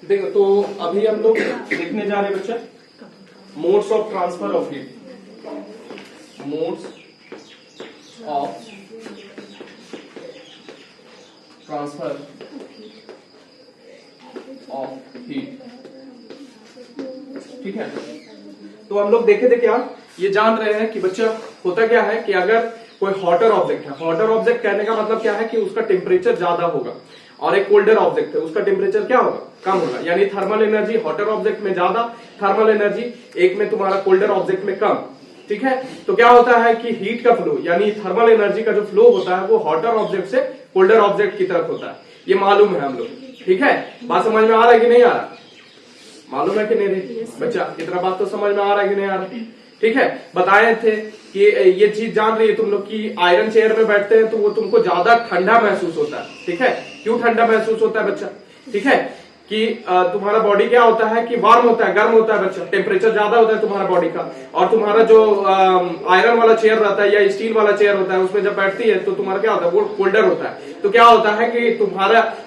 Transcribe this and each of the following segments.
देखो तो अभी हम लोग देखने जा रहे हैं बच्चा modes of transfer of heat, modes of transfer of heat. ठीक है, तो हम लोग देखे थे क्या, ये जान रहे हैं कि बच्चा होता क्या है कि अगर कोई हॉटर ऑब्जेक्ट है, हॉटर ऑब्जेक्ट कहने का मतलब क्या है कि उसका टेम्परेचर ज्यादा होगा, और एक कोल्डर ऑब्जेक्ट है उसका टेम्परेचर क्या होगा, कम होगा। यानी थर्मल एनर्जी हॉटर ऑब्जेक्ट में ज्यादा, थर्मल एनर्जी एक में तुम्हारा कोल्डर ऑब्जेक्ट में कम। ठीक है, तो क्या होता है कि हीट का फ्लो यानी थर्मल एनर्जी का जो फ्लो होता है वो हॉटर ऑब्जेक्ट से कोल्डर ऑब्जेक्ट की तरफ होता है, ये मालूम है हम लोग। ठीक है, बात समझ में आ रहा है कि नहीं आ रहा, मालूम है कि नहीं रही बच्चा, इतना बात तो समझ में आ रहा है कि नहीं आ रहा। ठीक है, बताए थे कि ये चीज जान रही है तुम लोग कि आयरन चेयर में बैठते हैं तो वो तुमको ज्यादा ठंडा महसूस होता है। ठीक है, क्यों ठंडा महसूस होता है बच्चा, ठीक है कि तुम्हारा बॉडी क्या होता है कि वार्म होता है, गर्म होता है बच्चा, टेम्परेचर ज्यादा होता है तुम्हारा बॉडी का, और तुम्हारा जो आयरन वाला चेयर रहता है या स्टील वाला चेयर होता है उसमें जब बैठती है तो तुम्हारा क्या होता है, वो कोल्डर होता है। तो क्या होता है कि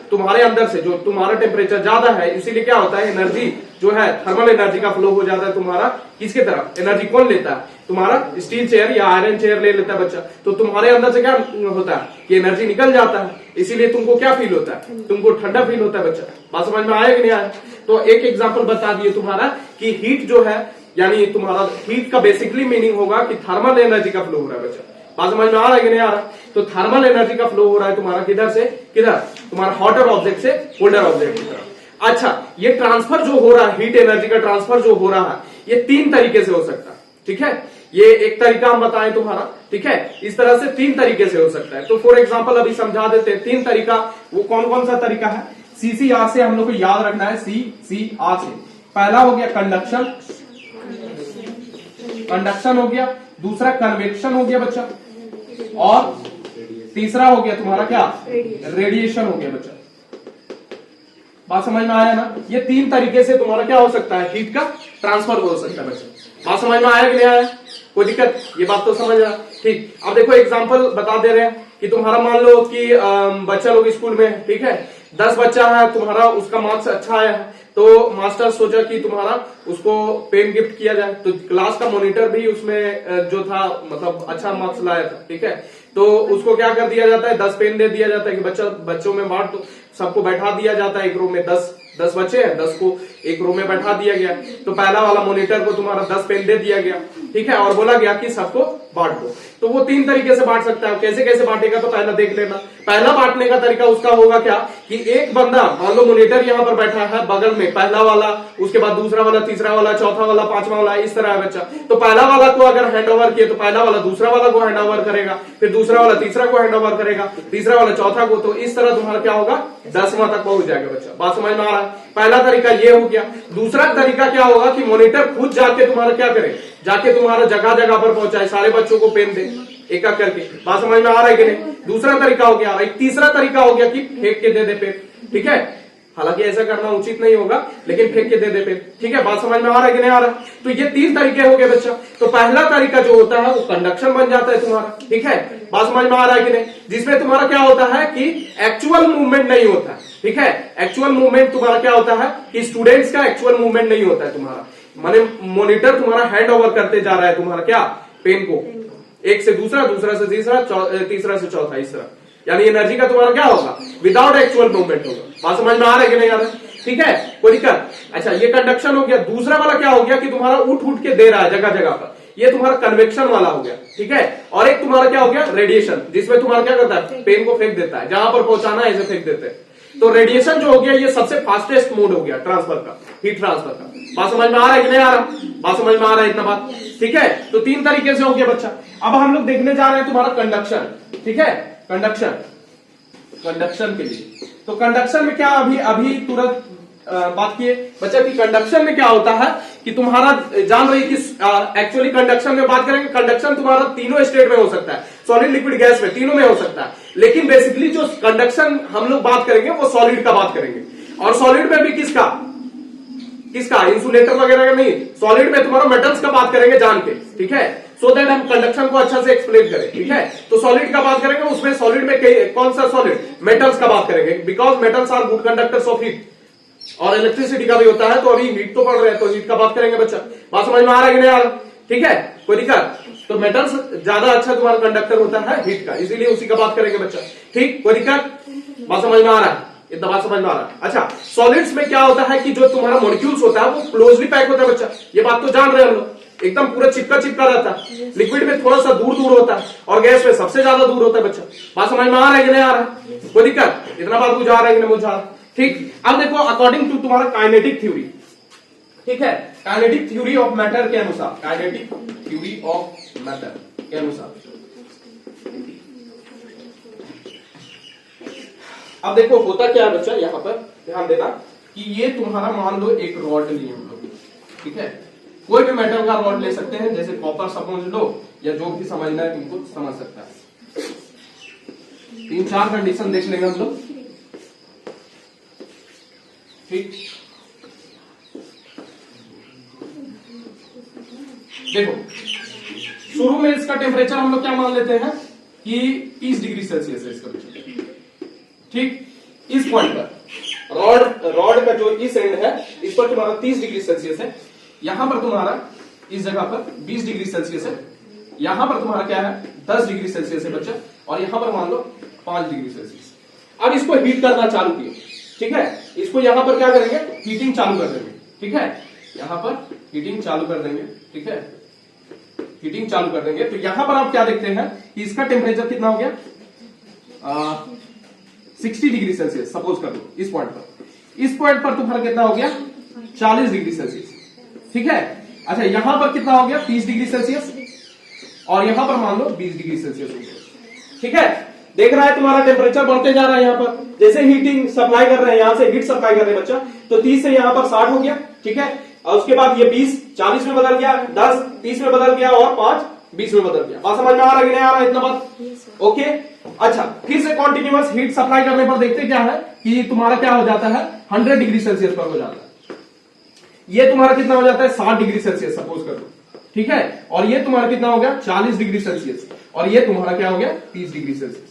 तुम्हारे अंदर से जो तुम्हारा टेम्परेचर ज्यादा है, इसीलिए क्या होता है एनर्जी जो है थर्मल एनर्जी का फ्लो हो जाता है तुम्हारा किसके तरफ, एनर्जी कौन लेता है, तुम्हारा स्टील चेयर या आयरन चेयर ले लेता है बच्चा। तो तुम्हारे अंदर से क्या होता है कि एनर्जी निकल जाता है, इसीलिए तुमको क्या फील होता है, तुमको ठंडा फील होता है बच्चा। बात समझ में आया कि नहीं आया। तो एक एग्जांपल बता दिए तुम्हारा कि हीट जो है यानी तुम्हारा हीट का बेसिकली मीनिंग होगा कि थर्मल एनर्जी का फ्लो हो रहा है बच्चा। बात समझ में आ रहा है कि नहीं आ रहा। तो थर्मल एनर्जी का फ्लो हो रहा है तुम्हारा किधर से किधर, तुम्हारा हॉटर ऑब्जेक्ट से कोल्डर ऑब्जेक्ट की तरफ। अच्छा, ये ट्रांसफर जो हो रहा है, हीट एनर्जी का ट्रांसफर जो हो रहा है, ये तीन तरीके से हो सकता है। ठीक है, ये एक तरीका हम बताएं तुम्हारा। ठीक है, इस तरह से तीन तरीके से हो सकता है। तो फॉर एग्जांपल अभी समझा देते हैं तीन तरीका, वो कौन कौन सा तरीका है। CCR से हम लोग को याद रखना है, CCR से पहला हो गया कंडक्शन, कंडक्शन हो गया, दूसरा कन्वेक्शन हो गया बच्चा, और तीसरा हो गया तुम्हारा क्या, रेडिएशन हो गया बच्चा। बात समझ में आया ना। ये तीन तरीके से तुम्हारा क्या हो सकता है, हीट का ट्रांसफर हो सकता है बच्चा। बात समझ में आया कि नहीं आया, कोई दिक्कत, ये बात तो समझ रहा। ठीक, अब देखो एग्जांपल बता दे रहे हैं कि तुम्हारा मान लो कि बच्चा लोग स्कूल में, ठीक है 10 बच्चा है तुम्हारा, उसका मार्क्स अच्छा आया है, तो मास्टर सोचा कि तुम्हारा उसको पेन गिफ्ट किया जाए। तो क्लास का मॉनिटर भी उसमें जो था मतलब अच्छा मार्क्स लाया था। ठीक है, तो उसको क्या कर दिया जाता है, 10 पेन दे दिया जाता है कि बच्चों में बांट दो, सबको बैठा दिया जाता है एक रूम में, 10 बच्चे हैं, 10 को एक रूम में बैठा दिया गया। तो पहला वाला मॉनिटर को तुम्हारा 10 पेन दे दिया गया। ठीक है, और बोला गया कि सबको बांट दो। तो वो तीन तरीके से बांट सकता है। कैसे कैसे बांटेगा तो पहला देख लेना। पहला बांटने का तरीका उसका होगा क्या कि एक बंदा मान लो मॉनिटर यहाँ पर बैठा है बगल में, पहला वाला, उसके बाद दूसरा वाला, तीसरा वाला, चौथा वाला, पांचवा वाला, इस तरह है बच्चा। तो पहला वाला को अगर हैंड ओवर किए तो पहला वाला दूसरा वाला को हैंड ओवर करेगा, फिर दूसरा वाला तीसरा को हैंड ओवर करेगा, तीसरा वाला चौथा को। तो इस तरह तुम्हारा क्या होगा, 10वां तक पहुंच जाएगा बच्चा। बात समझ में आ रहा है। पहला तरीका ये हो गया। दूसरा तरीका क्या होगा कि मॉनिटर खुद जाके तुम्हारा क्या करे, जाके तुम्हारा जगह जगह पर पहुंचाए, सारे बच्चों को पेन दे एक एक करके। बात समझ में आ रहा है कि नहीं। दूसरा तरीका हो गया। एक तीसरा तरीका हो गया कि फेंक के दे दे पेन। ठीक है, हालांकि ऐसा करना उचित नहीं होगा, लेकिन फेंक के दे दे पेन। ठीक है, बात समझ में आ रहा है कि नहीं आ रहा। तो ये तीन तरीके हो गए बच्चा। तो पहला तरीका जो होता है वो कंडक्शन बन जाता है तुम्हारा। ठीक है, बात समझ में आ रहा है कि नहीं, जिसमें तुम्हारा क्या होता है कि एक्चुअल मूवमेंट नहीं होता है। ठीक है, एक्चुअल मूवमेंट तुम्हारा क्या होता है कि स्टूडेंट्स का एक्चुअल मूवमेंट नहीं होता है तुम्हारा, माने मॉनिटर तुम्हारा हैंड ओवर करते जा रहा है तुम्हारा क्या, पेन को, एक से दूसरा, दूसरा से तीसरा, तीसरा से चौथा, इस तरह। यानी एनर्जी का तुम्हारा क्या होगा, विदाउट एक्चुअल मूवमेंट होगा। बात समझ में आ रहा है कि नहीं आ रहा है। ठीक है, कोई दिक्कत। अच्छा, ये कंडक्शन हो गया। दूसरा वाला क्या हो गया कि तुम्हारा उठ उठ के दे रहा है जगह जगह पर, ये तुम्हारा कन्वेक्शन वाला हो गया। ठीक है, और एक तुम्हारा क्या हो गया, रेडिएशन, जिसमें तुम्हारा क्या करता है, पेन को फेंक देता है, जहां पर पहुंचाना है ऐसे फेंक देते हैं। तो रेडिएशन जो हो गया ये सबसे फास्टेस्ट मोड हो गया ट्रांसफर का, हीट ट्रांसफर का। बात समझ में आ रहा है कि नहीं आ रहा, बात समझ में आ रहा है इतना बात। ठीक है, तो तीन तरीके से हो गया बच्चा। अब हम लोग देखने जा रहे हैं तुम्हारा कंडक्शन। ठीक है, कंडक्शन, कंडक्शन के लिए। तो कंडक्शन में क्या अभी तुरंत बात किए बच्चा कि कंडक्शन में क्या होता है कि तुम्हारा जान रही कि एक्चुअली कंडक्शन में बात करेंगे, कंडक्शन तुम्हारा तीनों स्टेट में हो सकता है, सॉलिड लिक्विड गैस में, तीनों में हो सकता है। लेकिन बेसिकली जो कंडक्शन हम लोग बात करेंगे वो सॉलिड का बात करेंगे, और सॉलिड में भी किसका, इंसुलेटर वगैरह का नहीं, सॉलिड में तुम्हारा मेटल्स का बात करेंगे जान के। ठीक है, सो दैट हम कंडक्शन को अच्छा से एक्सप्लेन करें। ठीक है, तो सॉलिड का बात करेंगे, उसमें सॉलिड में कौन सा सॉलिड, मेटल्स का बात करेंगे, because metals are good conductors of heat. और इलेक्ट्रिसिटी का भी होता है। तो अभी हीट तो पढ़ रहे हैं, तो हीट का बात करेंगे बच्चा। बात समझ में आ रहा है कि नहीं आ रहा? ठीक है, कोई दिक्कत? तो मेटल्स ज्यादा अच्छा तुम्हारा कंडक्टर होता है हीट का, इसीलिए उसी का बात करेंगे बच्चा। ठीक, कोई दिक्कत? बात समझ में आ रहा है? इतना बात समझ में आ रहा है? अच्छा, सॉलिड्स में क्या होता है कि जो तुम्हारा मॉलिक्यूल्स होता है वो क्लोजली पैक होता है बच्चा। ये बात तो जान रहे हैं हम लोग, एकदम पूरा चिपका चिपका रहता है। लिक्विड में थोड़ा सा दूर दूर होता है और गैस में सबसे ज्यादा दूर होता है बच्चा। बात समझ में आ रहा है कि नहीं आ रहा है? कोई दिक्कत? इतना बात बुझा रहा है कि नहीं बुझा रहा? ठीक, अब देखो अकॉर्डिंग टू तुम्हारा काइनेटिक थ्योरी, ठीक है, काइनेटिक थ्योरी ऑफ मैटर के अनुसार, काइनेटिक थ्योरी ऑफ मैटर के अनुसार अब देखो होता क्या है बच्चा, यहां पर ध्यान देना कि ये तुम्हारा मान लो एक रॉड लिए हम लोग, ठीक है, कोई भी मेटल का रॉड ले सकते हैं, जैसे कॉपर सपोज लो, या जो भी समझना है तुमको समझ सकता है। 3-4 कंडीशन देख लेंगे हम लोग, ठीक। देखो शुरू में इसका टेम्परेचर हम लोग क्या मान लेते हैं कि 30 डिग्री सेल्सियस है इसका, ठीक। इस पॉइंट पर रॉड का जो इस एंड है इस पर तुम्हारा 30 डिग्री सेल्सियस है, यहां पर तुम्हारा इस जगह पर 20 डिग्री सेल्सियस है, यहां पर तुम्हारा क्या है 10 डिग्री सेल्सियस है बच्चा, और यहां पर मान लो 5 डिग्री सेल्सियस। अब इसको हीट करना चालू किए, ठीक है, इसको यहां पर क्या करेंगे, हीटिंग चालू कर देंगे, ठीक है, यहां पर हीटिंग चालू कर देंगे, ठीक है, हीटिंग चालू कर देंगे। तो यहां पर आप क्या देखते हैं कि इसका टेम्परेचर कितना हो गया, 60 डिग्री सेल्सियस सपोज कर लो। इस पॉइंट पर तुम्हारा कितना हो गया 40 डिग्री सेल्सियस, ठीक है। अच्छा यहां पर कितना हो गया 30 डिग्री सेल्सियस, और यहां पर मान लो 20 डिग्री सेल्सियस हो गया, ठीक है। देख रहा है तुम्हारा टेम्परेचर बढ़ते जा रहा है, यहां पर जैसे हीटिंग सप्लाई कर रहे हैं, यहां से हीट सप्लाई कर रहे हैं बच्चा, तो 30 से यहां पर 60 हो गया, ठीक है, और उसके बाद ये 20 40 में बदल गया, 10 30 में बदल गया, और 5 20 में बदल गया। बात समझ में आ रहा है कि नहीं आ रहा है? इतना बात ओके। अच्छा फिर से कॉन्टिन्यूअस हीट सप्लाई करने पर देखते क्या है कि तुम्हारा क्या हो जाता है 100 डिग्री सेल्सियस पर हो जाता है, ये तुम्हारा कितना हो जाता है 60 डिग्री सेल्सियस सपोज कर लो, ठीक है, और ये तुम्हारा कितना हो गया 40 डिग्री सेल्सियस, और ये तुम्हारा क्या हो गया 30 डिग्री सेल्सियस,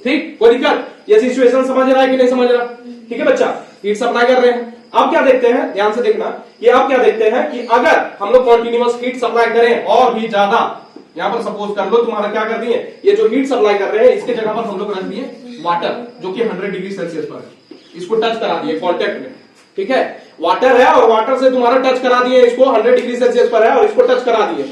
ठीक। कोई दिक्कत? ये सिचुएशन समझ रहा है कि नहीं समझ रहा? ठीक है बच्चा, हीट सप्लाई कर रहे हैं। अब क्या देखते हैं, ध्यान से देखना, कि अब क्या देखते हैं कि अगर हम लोग कॉन्टिन्यूअस हीट सप्लाई करें और भी ज्यादा, यहां पर सपोज कर लो तुम्हारा क्या कर दिए, ये जो हीट सप्लाई कर रहे हैं इसके जगह पर हम लोग रख दिए वाटर, जो कि 100 डिग्री सेल्सियस पर है, इसको टच करा दिए कॉन्टेक्ट में, ठीक है, वाटर है और वाटर से तुम्हारा टच करा दिए, इसको 100 डिग्री सेल्सियस पर है और इसको टच करा दिए,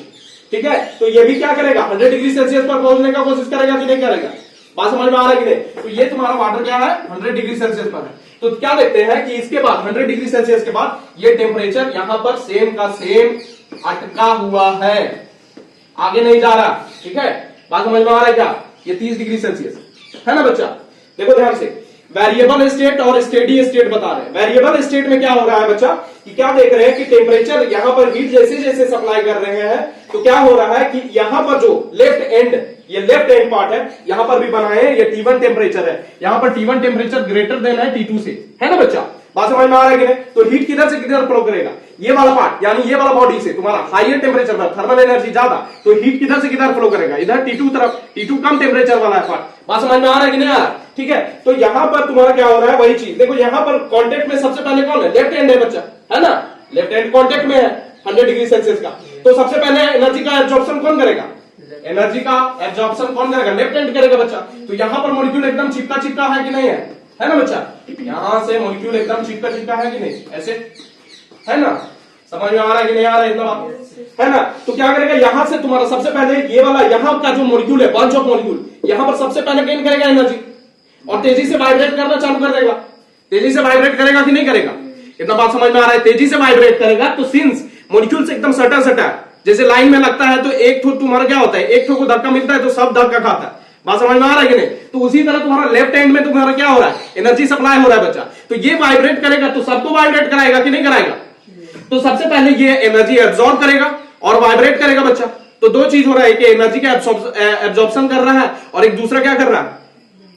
ठीक है। तो ये भी क्या करेगा 100 डिग्री सेल्सियस पर पहुंचने का कोशिश करेगा कि नहीं करेगा? बात समझ में आ रहा है कि नहीं? तो ये तुम्हारा वाटर क्या है 100 डिग्री सेल्सियस पर है। तो क्या देखते हैं कि इसके बाद 100 डिग्री सेल्सियस के बाद ये टेम्परेचर यहां पर सेम का सेम अटका हुआ है, आगे नहीं जा रहा, ठीक है। बात समझ में आ रहा है क्या? ये 30 डिग्री सेल्सियस है ना बच्चा। देखो ध्यान से, वेरिएबल स्टेट और स्टेडी स्टेट बता रहे हैं। वेरिएबल स्टेट में क्या हो रहा है बच्चा कि क्या देख रहे हैं कि टेम्परेचर यहां पर हीट जैसे जैसे सप्लाई कर रहे हैं, तो क्या हो रहा है कि यहां पर जो लेफ्ट एंड, ये लेफ्ट एंड पार्ट है, यहां पर भी बनाए ये T1 टेम्परेचर है, यहां पर T1 टेम्परेचर ग्रेटर देन है T2 से, है ना बच्चा। बात समझ में आ रहा है कि नहीं? तो हीट किधर से किधर फ्लो करेगा, ये वाला पार्ट यानी ये वाला बॉडी से तुम्हारा हाईयर टेम्परेचर पर, थर्मल एनर्जी ज्यादा, तो हीट किधर से किधर फ्लो करेगा, इधर T2 तरफ, T2 कम टेम्परेचर वाला है पार्ट। बात समझ में आ रहा है कि नहीं आ रहा? ठीक है, तो यहां पर तुम्हारा क्या हो रहा है वही चीज। देखो यहां पर कांटेक्ट में सबसे पहले कौन है, लेफ्ट हैंड है बच्चा, है ना, लेफ्ट हैंड कांटेक्ट में है 100 डिग्री सेल्सियस का, तो सबसे पहले एनर्जी का एब्जॉर्प्शन कौन करेगा, एनर्जी का एब्जॉर्प्शन कौन करेगा, लेफ्ट हैंड करेगा बच्चा। तो यहां पर मॉलिक्यूल एकदम चिपका चिपका है कि नहीं है ना बच्चा, यहां से मॉलिक्यूल एकदम चिपका चिपका है कि नहीं, ऐसे है ना, समझ में आ रहा है कि नहीं आ रहा है, इतना बात है ना। तो क्या करेगा, यहां से तुम्हारा सबसे पहले ये वाला यहां का जो मॉलिक्यूल है, बंच ऑफ मॉलिक्यूल, यहां पर सबसे पहले गेन करेगा एनर्जी और तेजी से वाइब्रेट करना चालू कर देगा। तेजी से वाइब्रेट करेगा कि नहीं करेगा, इतना बात समझ में आ रहा है। तेजी से वाइब्रेट करेगा तो सिंस मॉलिक्यूल से एकदम सटा सटा जैसे लाइन में लगता है, तो एक ठो तुम्हारा क्या होता है, एक ठो को धक्का मिलता है तो सब धक्का खाता है। बात समझ में आ रहा है कि नहीं? तो उसी तरह तुम्हारा लेफ्ट हैंड में तुम्हारा क्या हो रहा है, एनर्जी सप्लाई हो रहा है बच्चा। तो ये वाइब्रेट करेगा तो सबको वाइब्रेट कराएगा कि नहीं कराएगा? तो सबसे पहले ये एनर्जी एब्जॉर्ब करेगा और वाइब्रेट करेगा बच्चा। तो दो चीज हो रहा है कि एनर्जी का एब्जॉर्प्शन कर रहा है और एक दूसरा क्या कर रहा है,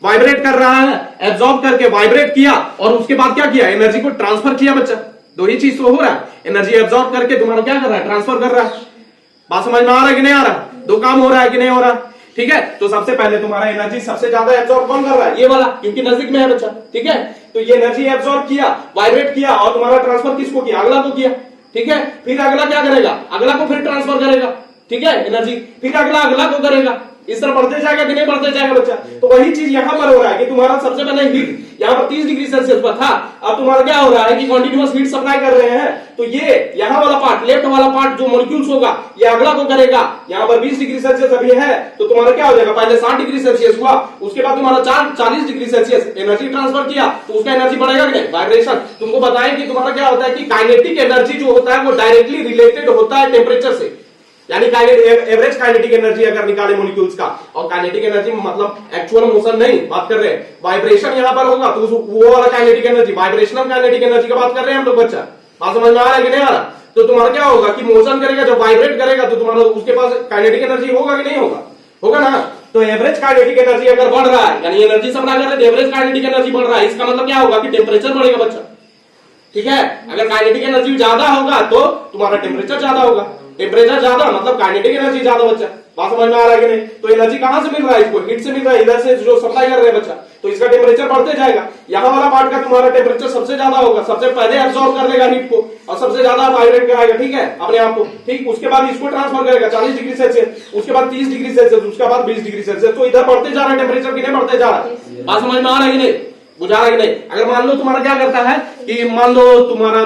वाइब्रेट कर रहा है। एब्जॉर्ब करके वाइब्रेट किया और उसके बाद क्या किया, एनर्जी को ट्रांसफर किया बच्चा। दो ही चीज तो हो रहा है, एनर्जी एब्जॉर्ब करके तुम्हारा क्या कर रहा है, ट्रांसफर कर रहा है। बात समझ में आ रहा है कि नहीं आ रहा? दो काम हो रहा है कि नहीं हो रहा? ठीक है। तो सबसे पहले तुम्हारा एनर्जी सबसे ज्यादा एब्जॉर्ब कौन कर रहा है? ये वाला, क्योंकि नजदीक में है बच्चा। ठीक है, तो ये एनर्जी एब्जॉर्ब किया, वाइब्रेट किया और तुम्हारा ट्रांसफर किसको किया? अगला को किया। ठीक है, फिर अगला क्या करेगा? अगला को फिर ट्रांसफर करेगा। ठीक है, एनर्जी, फिर अगला अगला को करेगा। इस तरह बढ़ते जाएगा कि नहीं बढ़ते जाएगा बच्चा? तो वही चीज यहां पर हो रहा है कि तुम्हारा सबसे पहले हीट यहां पर 30 डिग्री सेल्सियस पर था, अब तुम्हारा क्या हो रहा है कि कंटिन्यूअस हीट सप्लाई कर रहे हैं। तो ये यहां वाला पार्ट, लेफ्ट वाला पार्ट जो मॉलिक्यूल्स होगा ये अगला को करेगा। यहां पर 20 डिग्री सेल्सियस अभी है, तो तुम्हारा क्या हो जाएगा? पहले 60 डिग्री सेल्सियस हुआ, उसके बाद तुम्हारा 40 डिग्री सेल्सियस एनर्जी ट्रांसफर किया, तो उसका एनर्जी बढ़ेगा कि नहीं? वाइब्रेशन। तुमको बताएं कि तुम्हारा क्या होता है कि काइनेटिक एनर्जी जो होता है वो डायरेक्टली रिलेटेड होता है टेम्परेचर से, यानी एवरेज काइनेटिक एनर्जी अगर निकाले मॉलिक्यूल्स का, और काइनेटिक एनर्जी मतलब एक्चुअल मोशन नहीं बात कर रहे हैं, वाइब्रेशन यहां पर होगा तो वो वाला kinetic energy, vibrational kinetic energy की बात कर रहे हैं हम लोग बच्चा। बात समझ में आ रहा है कि नहीं आ रहा? तो तुम्हारा क्या होगा कि मोशन करेगा, जब वाइब्रेट करेगा तो तुम्हारा उसके पास काइनेटिक एनर्जी होगा कि नहीं होगा? होगा ना। तो एवरेज काइनेटिक एनर्जी अगर बढ़ रहा है, यानी एनर्जी सप्लाई कर रहे हैं, एवरेज काइनेटिक एनर्जी बढ़ रहा है, इसका मतलब क्या होगा कि टेम्परेचर बढ़ेगा बच्चा। ठीक है, अगर काइनेटिक एनर्जी ज्यादा होगा तो तुम्हारा टेम्परेचर ज्यादा होगा, टेम्परेचर ज्यादा मतलब काइनेटिक एनर्जी ज्यादा बच्चा। बात समझ में आ रहा है कि नहीं? तो एनर्जी कहां से मिल रहा है? इसको हीट से मिल रहा है, इधर से जो सप्लाई कर रहे हैं बच्चा, तो इसका टेम्परेचर बढ़ते जाएगा। यहाँ वाला पार्ट का तुम्हारा टेम्परेचर सबसे ज्यादा होगा, सबसे पहले एब्सॉर्ब कर लेगा हीट को और सबसे ज्यादा वाइब्रेट कराएगा। ठीक है, अपने आप को। ठीक, उसके बाद इसको ट्रांसफर करेगा 40 डिग्री सेल्सियस, उसके बाद 30 डिग्री सेल्सियस, उसके बाद 20 डिग्री सेल्सियस। तो इधर बढ़ते जा रहा है टेम्परेचर कि नहीं बढ़ते जा रहा है? बात समझ में आ रहा है कि नहीं? बुझा रहा है कि नहीं? अगर मान लो तुम्हारा क्या करता है कि मान लो तुम्हारा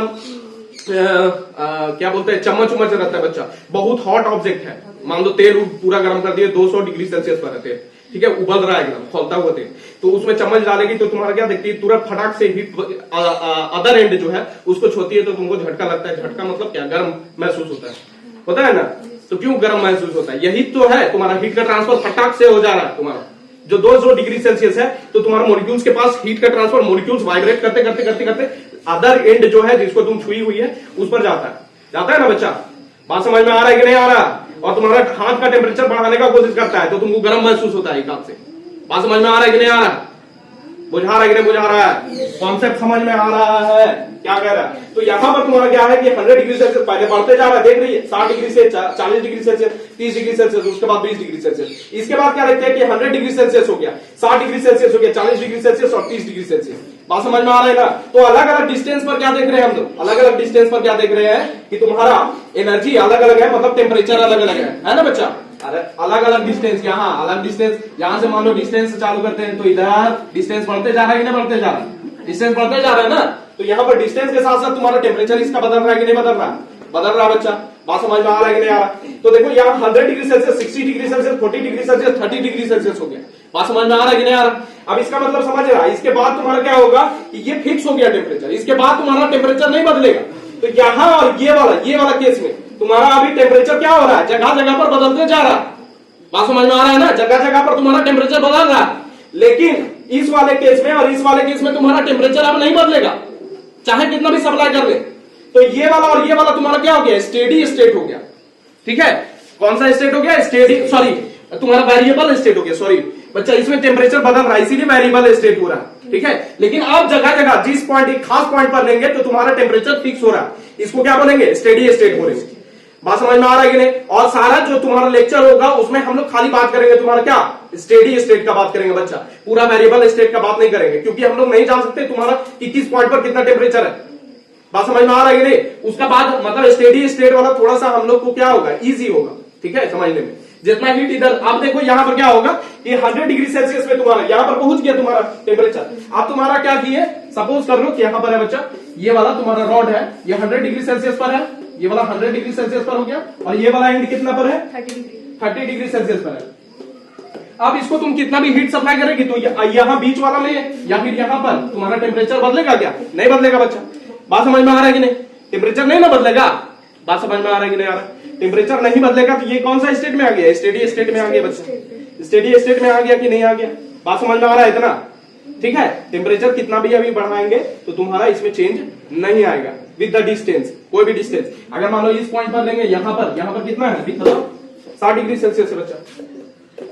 क्या बोलते हैं, चम्मच उम्मच रहता है बच्चा, बहुत हॉट ऑब्जेक्ट है, मान लो तेल पूरा गर्म कर दिए, 200 डिग्री सेल्सियस पर रहते हैं। ठीक है, उबल रहा है एकदम खोलता हुआ तेल, तो उसमें चम्मच डालेगी तो तुम्हारा क्या देखती है, तुरंत फटाक से हीट अदर एंड जो है उसको छूती है, तो तुमको झटका लगता है। झटका मतलब क्या? गर्म महसूस होता है ना। तो क्यों गर्म महसूस होता है? यही तो है, तुम्हारा हीट का ट्रांसफर फटाक से हो जा रहा है। तुम्हारा जो 200 डिग्री सेल्सियस है तो तुम्हारा मॉलिक्यूल्स के पास हीट का ट्रांसफर, मॉलिक्यूल्स वाइब्रेट करते करते करते करते अदर एंड जो है जिसको तुम छुई हुई है उस पर जाता है ना बच्चा। बात समझ में आ रहा है कि नहीं आ रहा? और तुम्हारा हाथ का टेम्परेचर बढ़ाने का कोशिश करता है तो तुमको गर्म महसूस होता है एक हाथ से। बात समझ में आ रहा है कि नहीं आ रहा? बुझा रहा है कि नहीं बुझा रहा है? कॉन्सेप्ट समझ में आ रहा है क्या कह रहा है? तो यहां पर तुम्हारा क्या है कि 100 डिग्री सेल्सियस पहले बढ़ते जा रहा है, देख रही है, 60 डिग्री से 40 डिग्री सेल्सियस, 30 डिग्री सेल्सियस, उसके बाद 20 डिग्री सेल्सियस। इसके बाद क्या देखते हैं कि 100 डिग्री सेल्सियस हो गया, 60 डिग्री सेल्सियस हो गया, 40 डिग्री सेल्सियस और 30 डिग्री सेल्सियस। बात समझ में आ रहा है ना? तो अलग अलग डिस्टेंस पर क्या देख रहे हैं हम लोग? अलग अलग डिस्टेंस पर क्या देख रहे हैं कि तुम्हारा एनर्जी अलग अलग है, मतलब टेम्परेचर अलग अलग है ना बच्चा? अरे अलग अलग डिस्टेंस, यहाँ अलग डिस्टेंस, यहां से मान लो डिस्टेंस चालू करते हैं तो इधर डिस्टेंस बढ़ते जा रहा है कि नहीं बढ़ते जा रहा है? डिस्टेंस बढ़ते जा रहा है ना। तो यहाँ पर डिस्टेंस के साथ साथ तुम्हारा टेम्परेचर इसका बदल रहा है कि नहीं बदल रहा? बदल रहा है बच्चा। बात समझ में आ रहा है कि नहीं आ रहा? तो देखो यहाँ 100 degree Celsius, 60 degree Celsius, 40 degree Celsius, 30 degree Celsius हो गया। बात समझ में आ रहा है कि नहीं आ रहा? अब इसका मतलब समझ रहा है, इसके बाद तुम्हारा क्या होगा कि ये फिक्स हो गया टेम्परेचर, इसके बाद तुम्हारा टेम्परेचर नहीं बदलेगा। तो यहाँ और ये वाला केस में तुम्हारा अभी टेम्परेचर क्या हो रहा है? जगह जगह पर बदलते जा रहा है। बात समझ में आ रहा है ना? जगह जगह पर तुम्हारा टेम्परेचर बदल रहा है, लेकिन इस वाले केस में और इस वाले केस में तुम्हारा टेम्परेचर अब नहीं बदलेगा, चाहे कितना भी सप्लाई कर ले। तो ये वाला और ये वाला तुम्हारा क्या हो गया? स्टेडी स्टेट हो गया। ठीक है, कौन सा स्टेट हो गया? स्टेडी, सॉरी तुम्हारा वेरिएबल स्टेट हो गया। सॉरी बच्चा, इसमें टेम्परेचर बदल रहा है इसीलिए वेरिएबल स्टेट हो रहा है। ठीक है, लेकिन आप जगह जगह जिस पॉइंट, एक खास पॉइंट पर लेंगे तो तुम्हारा टेम्परेचर फिक्स हो रहा है, इसको क्या बोलेंगे? स्टेडी स्टेट बोलेंगे। बात समझ में आ रहा है कि नहीं? और सारा जो तुम्हारा लेक्चर होगा उसमें हम लोग खाली बात करेंगे तुम्हारा क्या? स्टेडी स्टेट का बात करेंगे बच्चा, पूरा वेरिएबल स्टेट का बात नहीं करेंगे, क्योंकि हम लोग नहीं जान सकते तुम्हारा कि किस पॉइंट पर कितना टेम्परेचर है। बात समझ में आ रहा है कि नहीं? उसका बाद मतलब स्टेडी स्टेट वाला थोड़ा सा हम लोग को क्या होगा? इजी होगा। ठीक है, समझने में। जितना हीट इधर, अब देखो यहां पर क्या होगा कि 100 डिग्री सेल्सियस में तुम्हारा यहां पर पहुंच गया तुम्हारा टेम्परेचर। अब तुम्हारा क्या किए, सपोज कर लो कि यहां पर है बच्चा, ये वाला तुम्हारा रॉड है, ये 100 डिग्री सेल्सियस पर है, ये वाला 100 डिग्री सेल्सियस पर हो गया, और ये वाला एंड कितना पर है? 30 डिग्री सेल्सियस पर है। अब इसको तुम कितना भी हीट सप्लाई करेगी तो यहाँ बीच वाला में या फिर यहाँ पर तुम्हारा टेम्परेचर बदलेगा क्या? नहीं बदलेगा बच्चा। बात समझ में आ रहा है कि नहीं? टेम्परेचर नहीं ना बदलेगा। बात समझ में आ रहा है कि नहीं आ रहा? टेम्परेचर नहीं बदलेगा तो ये कौन सा स्टेट में आ गया? स्टेडी स्टेट में आ गया बच्चा। स्टेडी स्टेट में आ गया कि नहीं आ गया? बात समझ में आ रहा है इतना? ठीक है, टेम्परेचर कितना भी अभी बढ़ाएंगे तो तुम्हारा इसमें चेंज नहीं आएगा विद द डिस्टेंस, कोई भी डिस्टेंस। अगर मान लो इस पॉइंट पर लेंगे, यहाँ पर कितना है? 60 डिग्री सेल्सियस है बच्चा,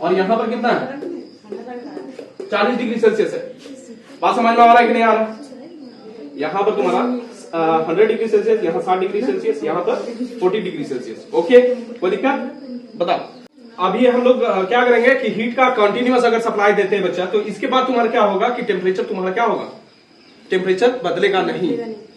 और यहाँ पर कितना है? 40 डिग्री सेल्सियस है। बात समझ में आ रहा है कि नहीं आ रहा? यहाँ पर तुम्हारा 100 डिग्री सेल्सियस, यहाँ 60 डिग्री सेल्सियस, यहाँ पर 40 डिग्री सेल्सियस। ओके, कोई दिक्कत? बताओ। अभी हम लोग क्या करेंगे कि हीट का कंटिन्यूअस अगर सप्लाई देते हैं बच्चा, तो इसके बाद तुम्हारा क्या होगा कि टेम्परेचर तुम्हारा क्या होगा, टेम्परेचर बदलेगा नहीं।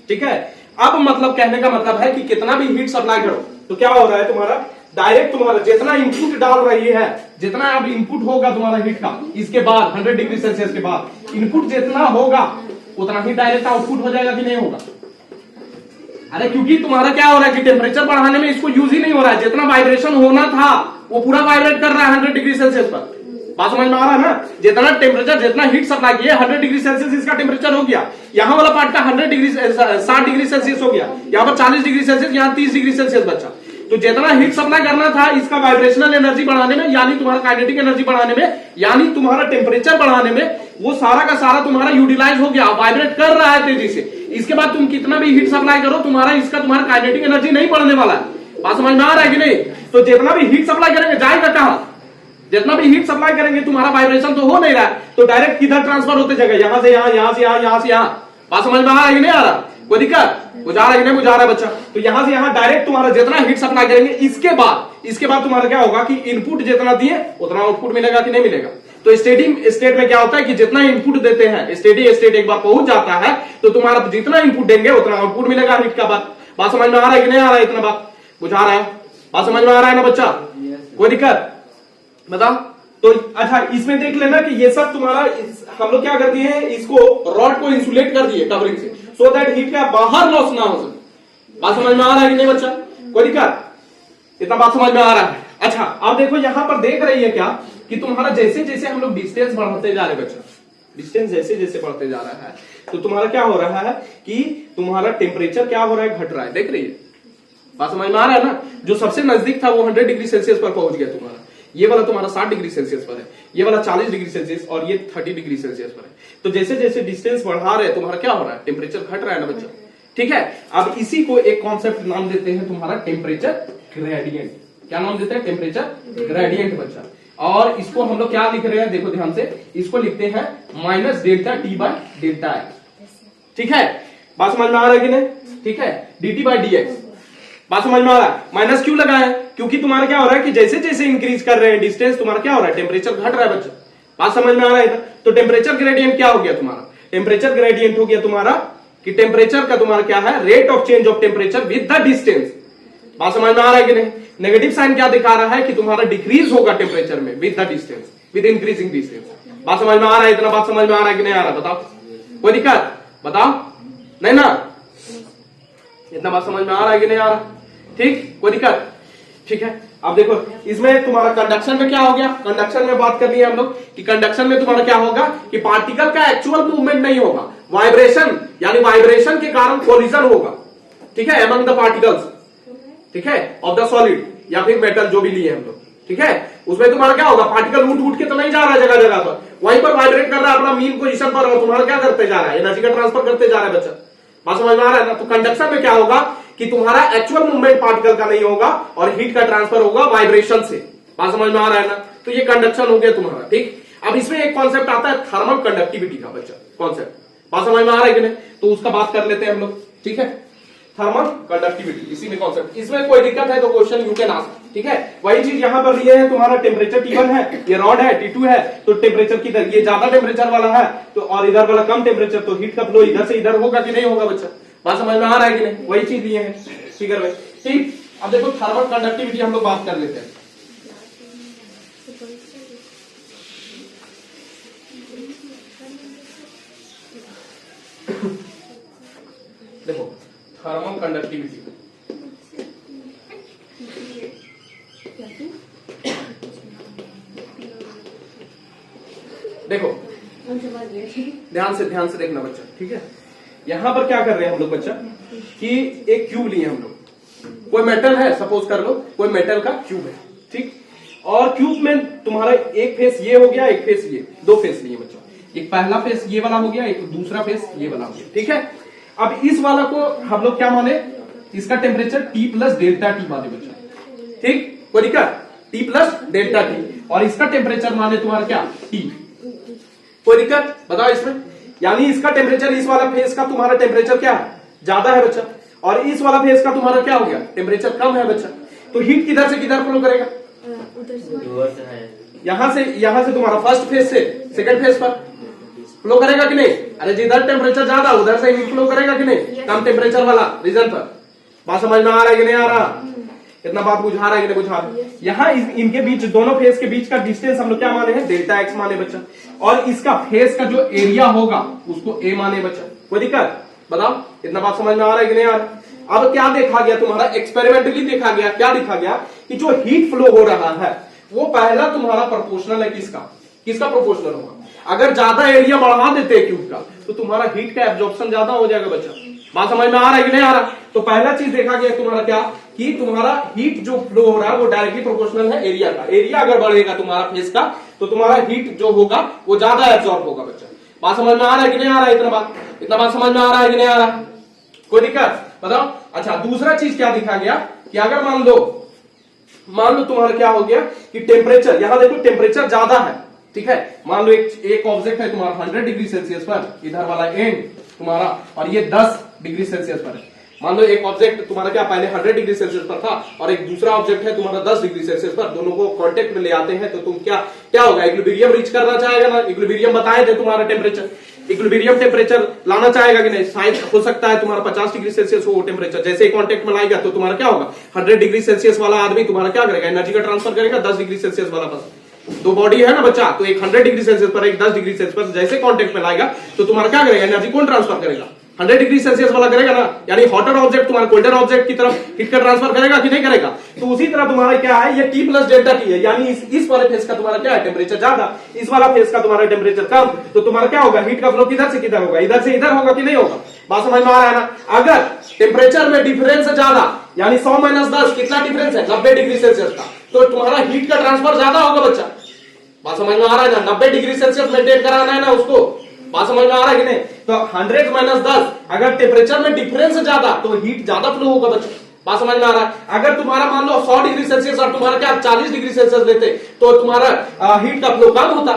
ठीक है, अब मतलब कहने का मतलब है कि कितना भी हीट सप्लाई करो तो क्या हो रहा है, तुम्हारा डायरेक्ट तुम्हारा जितना इनपुट डाल रही है, जितना अब इनपुट होगा तुम्हारा हीट का, इसके बाद 100 डिग्री सेल्सियस के बाद इनपुट जितना होगा उतना ही डायरेक्ट आउटपुट हो जाएगा कि नहीं होगा। अरे क्योंकि तुम्हारा क्या हो रहा है कि टेम्परेचर बढ़ाने में इसको यूज ही नहीं हो रहा है, जितना वाइब्रेशन होना था वो पूरा वाइब्रेट कर रहा है 100 डिग्री सेल्सियस पर। बात समझ में आ रहा है ना, जितना टेम्परेचर जितना हीट सप्लाई किया 100 डिग्री सेल्सियस इसका टेम्परेचर हो गया, यहाँ वाला पार्ट का 100 डिग्री 60 डिग्री सेल्सियस हो गया, यहाँ पर 40 डिग्री सेल्सियस, यहाँ 30 डिग्री सेल्सियस बचा। तो जितना हीट सप्लाई करना था इसका वाइब्रेशनल एनर्जी बढ़ाने में, यानी तुम्हारा काइनेटिक एनर्जी बढ़ाने में, यानी तुम्हारा टेम्परेचर बढ़ाने में, वो सारा का सारा तुम्हारा यूटिलाइज हो गया, वाइब्रेट कर रहा है तेजी से। इसके बाद तुम कितना भी हीट सप्लाई करो तुम्हारा तुम्हारा काइनेटिक एनर्जी नहीं बढ़ने वाला है। बात समझ में आ रहा है कि नहीं। तो जितना भी हीट सप्लाई करेंगे जाएगा कहां, जितना भी हीट सप्लाई करेंगे तुम्हारा वाइब्रेशन तो हो नहीं रहा है, तो डायरेक्ट किधर ट्रांसफर होते जाएगा, यहां से यहां, यहां से यहां, यहां से यहां। बात समझ में आ रहा है कि नहीं आ रहा, कोई दिक्कत बुझा रहा है कि नहीं बुझा रहा है बच्चा। तो यहां से यहां डायरेक्ट तुम्हारा जितना हीट सप्लाई करेंगे इसके बाद तुम्हारा क्या होगा कि इनपुट जितना दिए उतना आउटपुट मिलेगा कि नहीं मिलेगा। तो स्टेडी स्टेट में क्या होता है कि जितना इनपुट देते हैं, स्टेडी स्टेट एक बार पहुंच जाता है तो तुम्हारा जितना इनपुट देंगे उतना आउटपुट मिलेगा हीट का। बात समझ में आ रहा है कि नहीं आ रहा है, इतना बात बुझा रहा है, बात समझ में आ रहा है ना बच्चा, कोई दिक्कत बताओ। तो अच्छा इसमें देख लेना कि ये सब तुम्हारा हम लोग क्या कर दिए हैं, इसको रॉड को इंसुलेट कर दिए कवरिंग से, सो दैट हीट का बाहर लॉस ना हो सके। बात समझ में आ रहा है कि नहीं बच्चा, कोई दिक्कत, इतना बात समझ में आ रहा है। अच्छा अब देखो यहां पर देख रही है क्या कि तुम्हारा जैसे जैसे हम लोग डिस्टेंस बढ़ाते जा रहे हैं बच्चा, डिस्टेंस जैसे जैसे बढ़ते जा रहा है तो तुम्हारा क्या हो रहा है कि तुम्हारा टेम्परेचर क्या हो रहा है, घट रहा है। देख रही है, बात समझ में आ रहा है ना। जो सबसे नजदीक था वो 100 डिग्री सेल्सियस पर पहुंच गया तुम्हारा, ये वाला तुम्हारा 60 डिग्री सेल्सियस पर है, ये वाला 40 डिग्री सेल्सियस और ये 30 डिग्री सेल्सियस पर है। तो जैसे जैसे डिस्टेंस बढ़ा रहे तुम्हारा क्या हो रहा है, टेम्परेचर घट रहा है ना बच्चा। ठीक है, अब इसी को एक कॉन्सेप्ट नाम देते हैं तुम्हारा टेम्परेचर ग्रेडियंट। क्या नाम देते हैं, टेम्परेचर ग्रेडियंट बच्चा। और इसको हम लोग क्या लिख रहे हैं, देखो ध्यान से, इसको लिखते हैं minus delta t by delta x. ठीक है, बात समझ में आ रहा है कि नहीं, ठीक है, dt बाय dx। बात समझ में आ रहा है, माइनस क्यों लगा है, क्योंकि तुम्हारा क्या हो रहा है कि जैसे जैसे इंक्रीज कर रहे हैं डिस्टेंस तुम्हारा क्या हो रहा है, टेम्परेचर घट रहा है बच्चा। बात समझ में आ रहा है। तो टेम्परेचर ग्रेडियंट क्या हो गया तुम्हारा, टेम्परेचर ग्रेडियंट हो गया तुम्हारा कि टेम्परेचर का तुम्हारा क्या है, rate of change of temperature with the distance. बात समझ में आ रहा है कि नहीं। नेगेटिव साइन क्या दिखा रहा है कि तुम्हारा डिक्रीज होगा टेम्परेचर में with the distance, with increasing distance. बात समझ में आ रहा है, इतना बात समझ में आ रहा है कि नहीं आ रहा, बताओ, कोई दिक्कत बताओ, नहीं ना, इतना बात समझ में आ रहा है कि नहीं आ रहा, ठीक, कोई दिक्कत, ठीक है। अब देखो इसमें तुम्हारा कंडक्शन में क्या हो गया, कंडक्शन में बात कर ली है हम लोग कि कंडक्शन में तुम्हारा क्या होगा कि पार्टिकल का एक्चुअल मूवमेंट नहीं होगा, वाइब्रेशन, यानी वाइब्रेशन के कारण कोलिजन होगा, ठीक है, अमंग द पार्टिकल्स, ठीक है, ऑफ द सॉलिड या फिर मेटल जो भी लिए हम लोग, ठीक है। उसमें तुम्हारा क्या होगा, पार्टिकल उठ उठ के तो नहीं जा रहा है जगह जगह पर, वहीं पर वाइब्रेट कर रहा है अपना मीन पोजीशन पर, और तुम्हारा क्या करते जा रहा है, एनर्जी का ट्रांसफर करते जा रहा है बच्चा। बात समझ में आ रहा है ना। तो कंडक्शन में क्या होगा कि तुम्हारा एक्चुअल मूवमेंट पार्टिकल का नहीं होगा और हीट का ट्रांसफर होगा वाइब्रेशन से। बात समझ में आ रहा है ना। तो ये कंडक्शन हो गया तुम्हारा, ठीक। अब इसमें एक कॉन्सेप्ट आता है थर्मल कंडक्टिविटी का बच्चा, कॉन्सेप्ट। बात समझ में आ रहा है कि नहीं, तो उसका बात कर लेते हैं हम लोग, ठीक है। थर्मल कंडक्टिविटी, इसी में कॉन्सेप्ट, इसमें कोई दिक्कत है तो क्वेश्चन यू कैन आस्क, ठीक है। वही चीज यहां पर लिए है, तुम्हारा टेम्परेचर T1 है, ये रॉड है T2 है, तो टेम्परेचर किधर, ये ज्यादा टेम्परेचर वाला है तो, और इधर वाला कम टेम्परेचर, तो हीट का फ्लो इधर से इधर होगा कि नहीं होगा बच्चा। बात समझ में आ रहा है कि नहीं, वही चीज लिए है फिगर में, ठीक। अब देखो थर्मल कंडक्टिविटी हम लोग बात कर लेते हैं। देखो थर्मल कंडक्टिविटी, देखो ध्यान से देखना बच्चा, ठीक है। यहां पर क्या कर रहे हैं हम लोग बच्चा कि एक क्यूब लिए हम लोग, कोई मेटल है, सपोज कर लो कोई मेटल का क्यूब है, ठीक। और क्यूब में तुम्हारा एक फेस ये हो गया, एक फेस ये, दो फेस लिए बच्चा, एक पहला फेस ये वाला हो गया, एक दूसरा फेस ये वाला हो गया, ठीक है। अब इस वाला को हम लोग क्या माने, इसका temperature T plus delta T माने बच्चा, ठीक, कोई दिक्कत, T प्लस डेल्टा टी, और इसका टेम्परेचर माने तुम्हारा क्या T, कोई दिक्कत बताओ इसमें। यानी इसका टेम्परेचर, इस वाला फेस का तुम्हारा टेम्परेचर क्या है, ज्यादा है बच्चा, और इस वाला फेस का तुम्हारा क्या हो गया, टेम्परेचर कम है बच्चा। तो हीट किधर से किधर फ्लो करेगा, यहां से तुम्हारा फर्स्ट फेज से सेकंड फेज पर फ्लो करेगा कि नहीं? अरे जिधर टेम्परेचर ज्यादा उधर से हीट फ्लो करेगा कि नहीं? कम टेम्परेचर वाला रीजन पर। बात समझ में आ रहा है कि नहीं आ रहा? इतना बात बुझा रहा है कि नहीं बुझा रहा? यहाँ इनके बीच, दोनों फेज के बीच का डिस्टेंस हम लोग क्या माने हैं? डेल्टा एक्स माने बच्चा। और इसका फेज का जो एरिया होगा उसको ए माने बच्चा। कोई दिक्कत? बताओ, इतना बात समझ में आ रहा है कि नहीं आ रहा? अब क्या देखा गया तुम्हारा? एक्सपेरिमेंटली देखा गया, क्या देखा गया कि जो हीट फ्लो हो रहा है वो पहला तुम्हारा प्रोपोर्शनल है किसका प्रोपोर्शनल होगा? अगर ज्यादा एरिया बढ़ा देते हैं क्यूब का तो तुम्हारा हीट का एब्जॉर्प्शन ज्यादा हो जाएगा बच्चा। बात समझ में आ रहा है कि नहीं आ रहा? तो पहला चीज देखा गया तुम्हारा क्या, कि तुम्हारा हीट जो फ्लो हो रहा है वो डायरेक्टली प्रोपोर्शनल है एरिया का। एरिया अगर बढ़ेगा तुम्हारा फेस का तो तुम्हारा हीट जो होगा वो ज्यादा एब्जॉर्ब होगा बच्चा। बात समझ में आ रहा है कि नहीं आ रहा है? इतना बात समझ में आ रहा है कि नहीं आ रहा? कोई दिक्कत? बताओ। अच्छा, दूसरा चीज क्या दिखा गया कि अगर मान लो तुम्हारा क्या हो गया कि टेम्परेचर, यहां देखो टेम्परेचर ज्यादा है, ठीक है। मान लो एक ऑब्जेक्ट है तुम्हारा 100 डिग्री सेल्सियस पर, इधर वाला एंड तुम्हारा, और ये 10 डिग्री सेल्सियस पर है। मान लो एक ऑब्जेक्ट तुम्हारा क्या पहले 100 डिग्री सेल्सियस पर था और एक दूसरा ऑब्जेक्ट है तुम्हारा 10 डिग्री सेल्सियस पर, दोनों को कांटेक्ट में ले आते हैं तो तुम क्या होगा? इक्विलिब्रियम रीच करना चाहेगा ना? इक्विलिब्रियम बताए थे तुम्हारा टेम्परेचर, इक्विलिब्रियम टेम्परेचर लाना चाहेगा कि नहीं? शायद हो सकता है तुम्हारा 50 डिग्री सेल्सियस हो टेम्परेचर, जैसे ही कांटेक्ट में लाएगा तो तुम्हारा क्या होगा? 100 डिग्री सेल्सियस वाला आदमी तुम्हारा क्या करेगा? एनर्जी का ट्रांसफर करेगा 10 डिग्री सेल्सियस वाला बस। दो बॉडी है ना बच्चा, तो एक 100 डिग्री सेल्सियस पर, एक 10 डिग्री सेल्सियस पर, जैसे कांटेक्ट में लाएगा तो तुम्हारा क्या करेगा? एनर्जी कौन ट्रांसफर करेगा? 100 डिग्री सेल्सियस वाला करेगा ना। यानी हॉटर ऑब्जेक्ट तुम्हारा कोल्डर ऑब्जेक्ट की तरफ हीट का ट्रांसफर करेगा कि नहीं करेगा? तो उसी तरह तुम्हारा क्या है, ये T प्लस डेल्टा T है। यानी इस वाले फेस का तुम्हारा क्या है? टेम्परेचर ज्यादा, इस वाला फेस का तुम्हारा टेम्परेचर कम, तो तुम्हारा क्या होगा? हीट का फ्लो किधर से किधर होगा? इधर से इधर होगा कि नहीं होगा? बात समझ में आ रहा है ना? अगर टेम्परेचर में डिफरेंस ज्यादा, यानी 100 - 10 कितना डिफरेंस है? 90 डिग्री सेल्सियस का, तो तुम्हारा हीट का ट्रांसफर ज्यादा होगा बच्चा। बात समझ में आ रहा है ना? 90 डिग्री सेल्सियस मेंटेन कराना है ना उसको। बात समझ में आ रहा है कि नहीं? तो 100 - 10 अगर टेम्परेचर में डिफरेंस ज्यादा तो हीट ज्यादा फ्लो होगा बच्चा। बात समझ में आ रहा है? अगर तुम्हारा मान लो 100 डिग्री सेल्सियस और तुम्हारा क्या 40 डिग्री सेल्सियस लेते तो तुम्हारा हीट का फ्लो कम होता।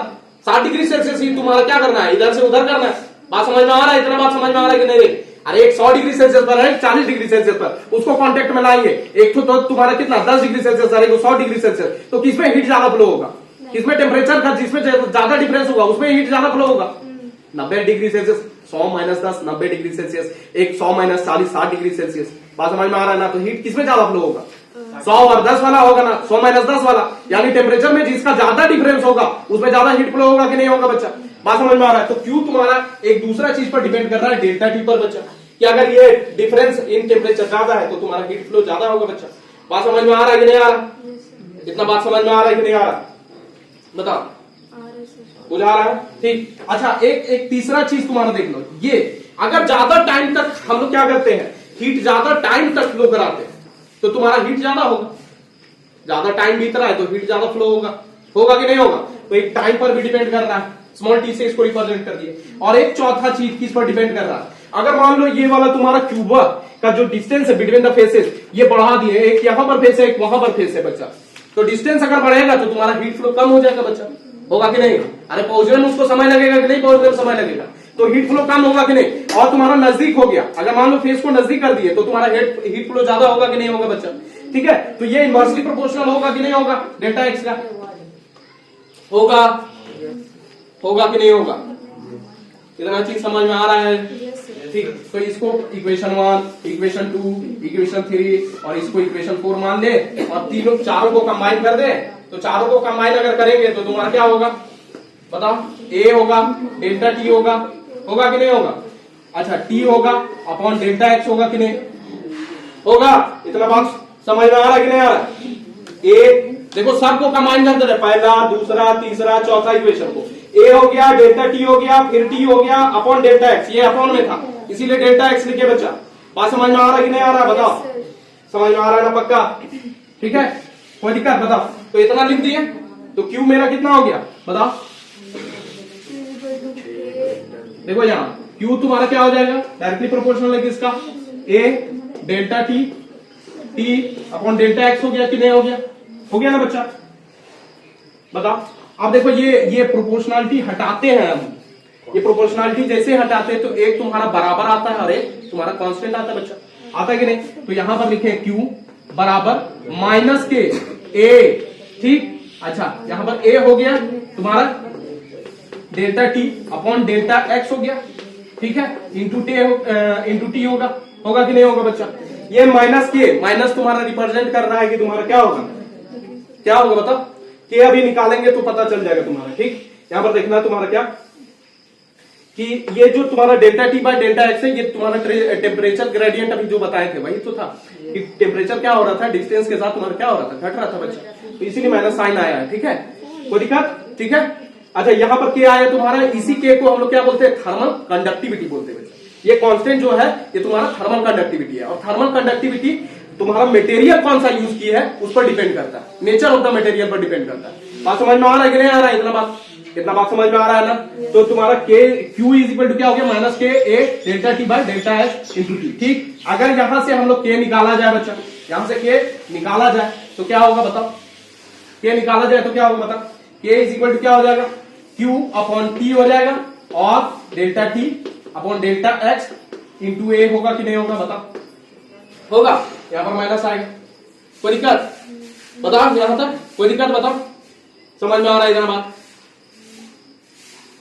60 डिग्री सेल्सियस ही तुम्हारा क्या करना है? इधर से उधर करना है। बात समझ में आ रहा है? इतना बात समझ में आ रहा है कि नहीं? अरे एक 100 डिग्री सेल्सियस पर है, 40 डिग्री सेल्सियस पर, उसको कांटेक्ट में लाएंगे, एक तो तुम्हारा कितना 10 डिग्री सेल्सियस है, 100 डिग्री सेल्सियस, तो किसमें हीट ज्यादा फ्लो होगा? किसमें टेम्परेचर का जिसमें ज्यादा डिफरेंस होगा उसमें हीट ज्यादा फ्लो होगा। 90 डिग्री सेल्सियस, 100 - 10 90 डिग्री सेल्सियस, एक 100 - 40 60 डिग्री सेल्सियस। बात समझ में आ रहा है ना? तो हीट किसमें ज्यादा फ्लो होगा? 100 और 10 वाला होगा ना, 100 - 10 वाला। यानी टेम्परेचर में जिसका ज्यादा डिफरेंस होगा उसमें ज्यादा हीट फ्लो होगा कि नहीं होगा बच्चा? बात समझ में आ रहा है? तो क्यू तुम्हारा एक दूसरा चीज पर डिपेंड कर रहा है, डेल्टा टी पर बच्चा, कि अगर ये डिफरेंस इन टेम्परेचर ज्यादा है तो तुम्हारा हीट फ्लो ज्यादा होगा बच्चा। बात समझ में आ रहा है कि नहीं आ रहा? इतना बात समझ में आ रहा है कि नहीं आ रहा? बताओ, बुझा रहा है? ठीक। अच्छा, एक तीसरा चीज तुम्हारा देख लो, ये अगर ज्यादा टाइम तक हम लोग क्या करते हैं, हीट ज्यादा टाइम तक फ्लो कराते हैं तो तुम्हारा हीट ज्यादा होगा। ज्यादा टाइम बीत रहा है तो हीट ज्यादा फ्लो होगा कि नहीं होगा? तो एक टाइम पर भी डिपेंड कर रहा है, स्मॉल टी से इसको रिप्रेजेंट कर दिए। और एक चौथा चीज किस पर डिपेंड कर रहा है, अगर मान लो ये वाला तुम्हारा क्यूबा का जो डिस्टेंस है बिटवीन द फेसेस ये बढ़ा दिए, एक यहां पर फेस है एक वहां पर फेस है बच्चा, तो डिस्टेंस अगर बढ़ेगा तो तुम्हारा हीट फ्लो कम हो जाएगा बच्चा। होगा कि नहीं? अरे पहुंचने में उसको समय लगेगा कि नहीं? पहुंचने में समय लगेगा, तो हीट फ्लो कम होगा कि नहीं? और तुम्हारा नजदीक हो गया, अगर मान लो फेस को नजदीक कर दिए तो तुम्हारा हीट फ्लो ज्यादा होगा कि नहीं होगा बच्चा? ठीक है, तो ये इनवर्सली प्रोपोर्शनल होगा कि नहीं होगा डेल्टा एक्स का? होगा कि नहीं होगा? इतना चीज समझ में आ रहा है? ठीक। तो इसको इक्वेशन 1, इक्वेशन 2, इक्वेशन 3 और इसको इक्वेशन 4 मान ले और तीनों चारों को कंबाइन कर दे, तो चारों को कंबाइन अगर करेंगे तो तुम्हारा क्या होगा बताओ? ए होगा, डेल्टा टी होगा कि नहीं होगा? अच्छा, टी होगा अपॉन डेल्टा एक्स होगा कि नहीं होगा? इतना बात समझ में आ रहा है कि नहीं आ रहा? ए देखो सबको कंबाइन कर दे रहे, पहला दूसरा तीसरा चौथा इक्वेशन को, ए हो गया, डेल्टा टी हो गया, फिर टी हो गया अपॉन डेल्टा एक्स, ये अपॉन में था इसीलिए डेल्टा एक्स लिखे बच्चा। बात समझ में आ रहा है कि नहीं आ रहा? बताओ, समझ में आ रहा है ना? पक्का? ठीक है, कोई दिक्कत? बताओ। तो इतना लिख दिए, तो क्यू मेरा कितना हो गया बताओ? देखो यहां क्यू तुम्हारा क्या हो जाएगा? डायरेक्टली प्रोपोर्शनल है किसका? A delta t upon delta x हो गया कि नहीं हो गया? हो गया ना बच्चा? बताओ। अब देखो ये प्रोपोर्शनलिटी हटाते हैं हम, ये प्रोपोर्शनलिटी जैसे हटाते हैं तो एक तुम्हारा बराबर आता है और एक तुम्हारा कांस्टेंट आता है बच्चा। आता है कि नहीं? तो यहां पर लिखे क्यू बराबर माइनस के ए, ठीक, अच्छा यहां पर ए हो गया तुम्हारा delta t upon delta x हो गया, ठीक है, इंटू टी होगा कि नहीं होगा बच्चा। ये माइनस के, माइनस तुम्हारा रिप्रेजेंट कर रहा है कि तुम्हारा क्या होगा, क्या होगा बताओ। के अभी निकालेंगे तो पता चल जाएगा तुम्हारा, ठीक। यहां पर देखना तुम्हारा क्या कि ये जो तुम्हारा delta t by delta x है, ये तुम्हारा टेम्परेचर ग्रेडियंट अभी जो बताए थे वही तो था कि टेम्परेचर क्या हो रहा था, डिस्टेंस के साथ तुम्हारा क्या हो रहा था, घट रहा था बच्चा, तो इसीलिए माइनस साइन आया है, ठीक है, कोई दिक्कत, ठीक है। अच्छा यहाँ पर क्या आया तुम्हारा, इसी के को हम लोग क्या बोलते हैं, थर्मल कंडक्टिविटी बोलते हैं बच्चा। ये कांस्टेंट जो है ये तुम्हारा थर्मल कंडक्टिविटी है, और थर्मल कंडक्टिविटी तुम्हारा मटेरियल कौन सा यूज की है उस पर डिपेंड करता है, नेचर ऑफ द मटेरियल पर डिपेंड करता है। बात समझ में आ रहा है कि नहीं आ रहा है, इतना बात समझ में आ रहा है ना। तो तुम्हारा के क्यू इज इक्वल टू क्या हो गया, minus k a delta t by delta h into t, ठीक। अगर यहां से हम लोग के निकाला जाए बच्चा, यहां से के निकाला जाए तो क्या होगा बताओ, के निकाला जाए तो क्या होगा बताओ, के इज इक्वल टू क्या हो जाएगा, क्यू अपॉन टी हो जाएगा, और delta t upon delta x into a होगा कि नहीं होगा बताओ, होगा। यहां पर माइनस आएगा, कोई दिक्कत बताओ, यहां तक कोई दिक्कत बताओ, समझ में आ रहा है इधर बात।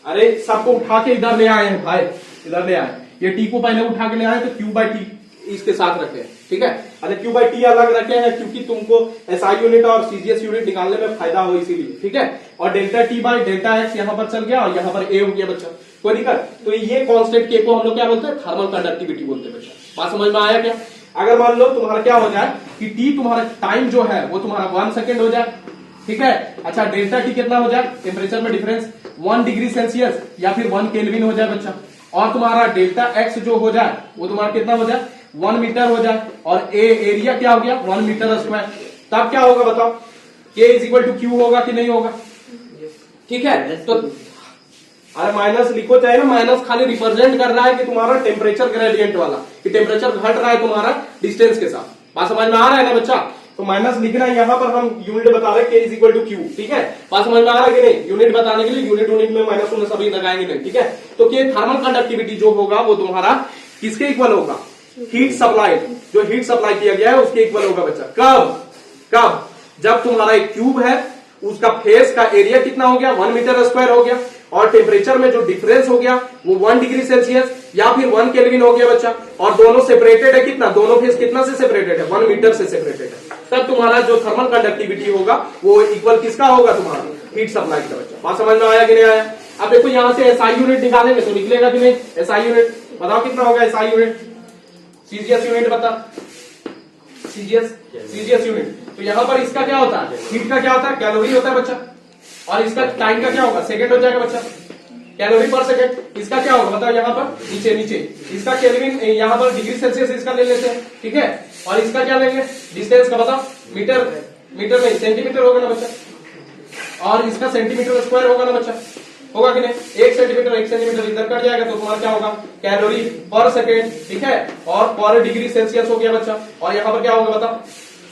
अरे सबको उठा के इधर ले आए हैं भाई, इधर ले आए, ये टी को पहले उठा के ले आए तो क्यू बाई टी इसके साथ रखे हैं, ठीक है। अच्छा क्यू बाई टी अलग रखे हैं क्योंकि तुमको एसआई यूनिट और सीजीएस यूनिट निकालने में फायदा हो इसीलिए, ठीक है। और delta T by delta x यहाँ पर चल गया और यहाँ पर ए हो गया बच्चा, कोई दिक्कत। तो ये कांस्टेंट के को हम लोग क्या बोलते हैं, थर्मल कंडक्टिविटी बोलते हैं बच्चा। बात समझ में आया क्या। अगर मान लो तुम्हारा क्या हो जाए कि टी तुम्हारा टाइम जो है वो तुम्हारा 1 सेकेंड हो जाए, ठीक है। अच्छा डेल्टा टी कितना हो जाए, टेम्परेचर में डिफरेंस 1 डिग्री सेल्सियस या फिर 1 केल्विन हो जाए बच्चा, और तुम्हारा डेल्टा एक्स जो हो जाए वो तुम्हारा कितना हो जाए, 1 मीटर हो जाए, और ए एरिया क्या हो गया 1 मीटर स्क्वायर, तब क्या होगा बताओ, के इज इक्वल टू क्यू होगा कि नहीं होगा, ठीक है। तो अरे माइनस लिखो चाहे ना, माइनस खाली रिप्रेजेंट कर रहा है कि तुम्हारा टेम्परेचर ग्रेडियंट वाला, कि टेम्परेचर घट रहा है तुम्हारा डिस्टेंस के साथ। बात समझ में आ रहा है ना बच्चा। तो माइनस लिखना है, यहाँ पर हम यूनिट बता रहे हैं के इज इक्वल टू क्यू, ठीक है। बात समझ में आ रहा है कि नहीं, यूनिट बताने के लिए यूनिट में माइनस उन्हें सभी लगाएंगे नहीं, ठीक है। तो के थर्मल कंडक्टिविटी जो होगा वो तुम्हारा किसके इक्वल होगा, हीट सप्लाई, जो हीट सप्लाई किया गया है उसके इक्वल होगा बच्चा। कब जब तुम्हारा एक क्यूब है उसका फेस का एरिया कितना हो गया, 1 मीटर स्क्वायर हो गया, और टेम्परेचर में जो डिफरेंस हो गया वो 1 डिग्री सेल्सियस या फिर 1 केल्विन हो गया बच्चा, और दोनों सेपरेटेड है कितना, दोनों फेस कितना से सेपरेटेड है, 1 मीटर से सेपरेटेड है, तब तुम्हारा जो थर्मल कंडक्टिविटी होगा वो इक्वल किसका होगा, तुम्हारा हीट सप्लाई का बच्चा। बात समझ में आया कि नहीं आया। अब देखो यहां से एसआई यूनिट निकालेंगे तो निकलेगा कि नहीं, एसआई यूनिट बताओ कितना होगा, एसआई यूनिट, सीजीएस यूनिट बता, सीजीएस यूनिट। तो यहां पर इसका क्या होता है, हीट का क्या होता है, कैलोरी होता है बच्चा, और इसका टाइम का क्या होगा, सेकंड हो जाएगा बच्चा, कैलोरी पर सेकंड। इसका क्या होगा बताओ, यहाँ पर नीचे इसका केल्विन, यहाँ पर डिग्री सेल्सियस इसका ले लेते हैं, ठीक है। और इसका क्या लेंगे, डिस्टेंस का बताओ, मीटर नहीं सेंटीमीटर होगा ना बच्चा, और इसका सेंटीमीटर स्क्वायर होगा ना बच्चा, होगा कि नहीं। 1 सेंटीमीटर इधर कट जाएगा तो तुम्हारा क्या होगा, कैलोरी पर सेकेंड, ठीक है, और पर डिग्री सेल्सियस हो गया बच्चा, और यहाँ पर क्या होगा बताओ,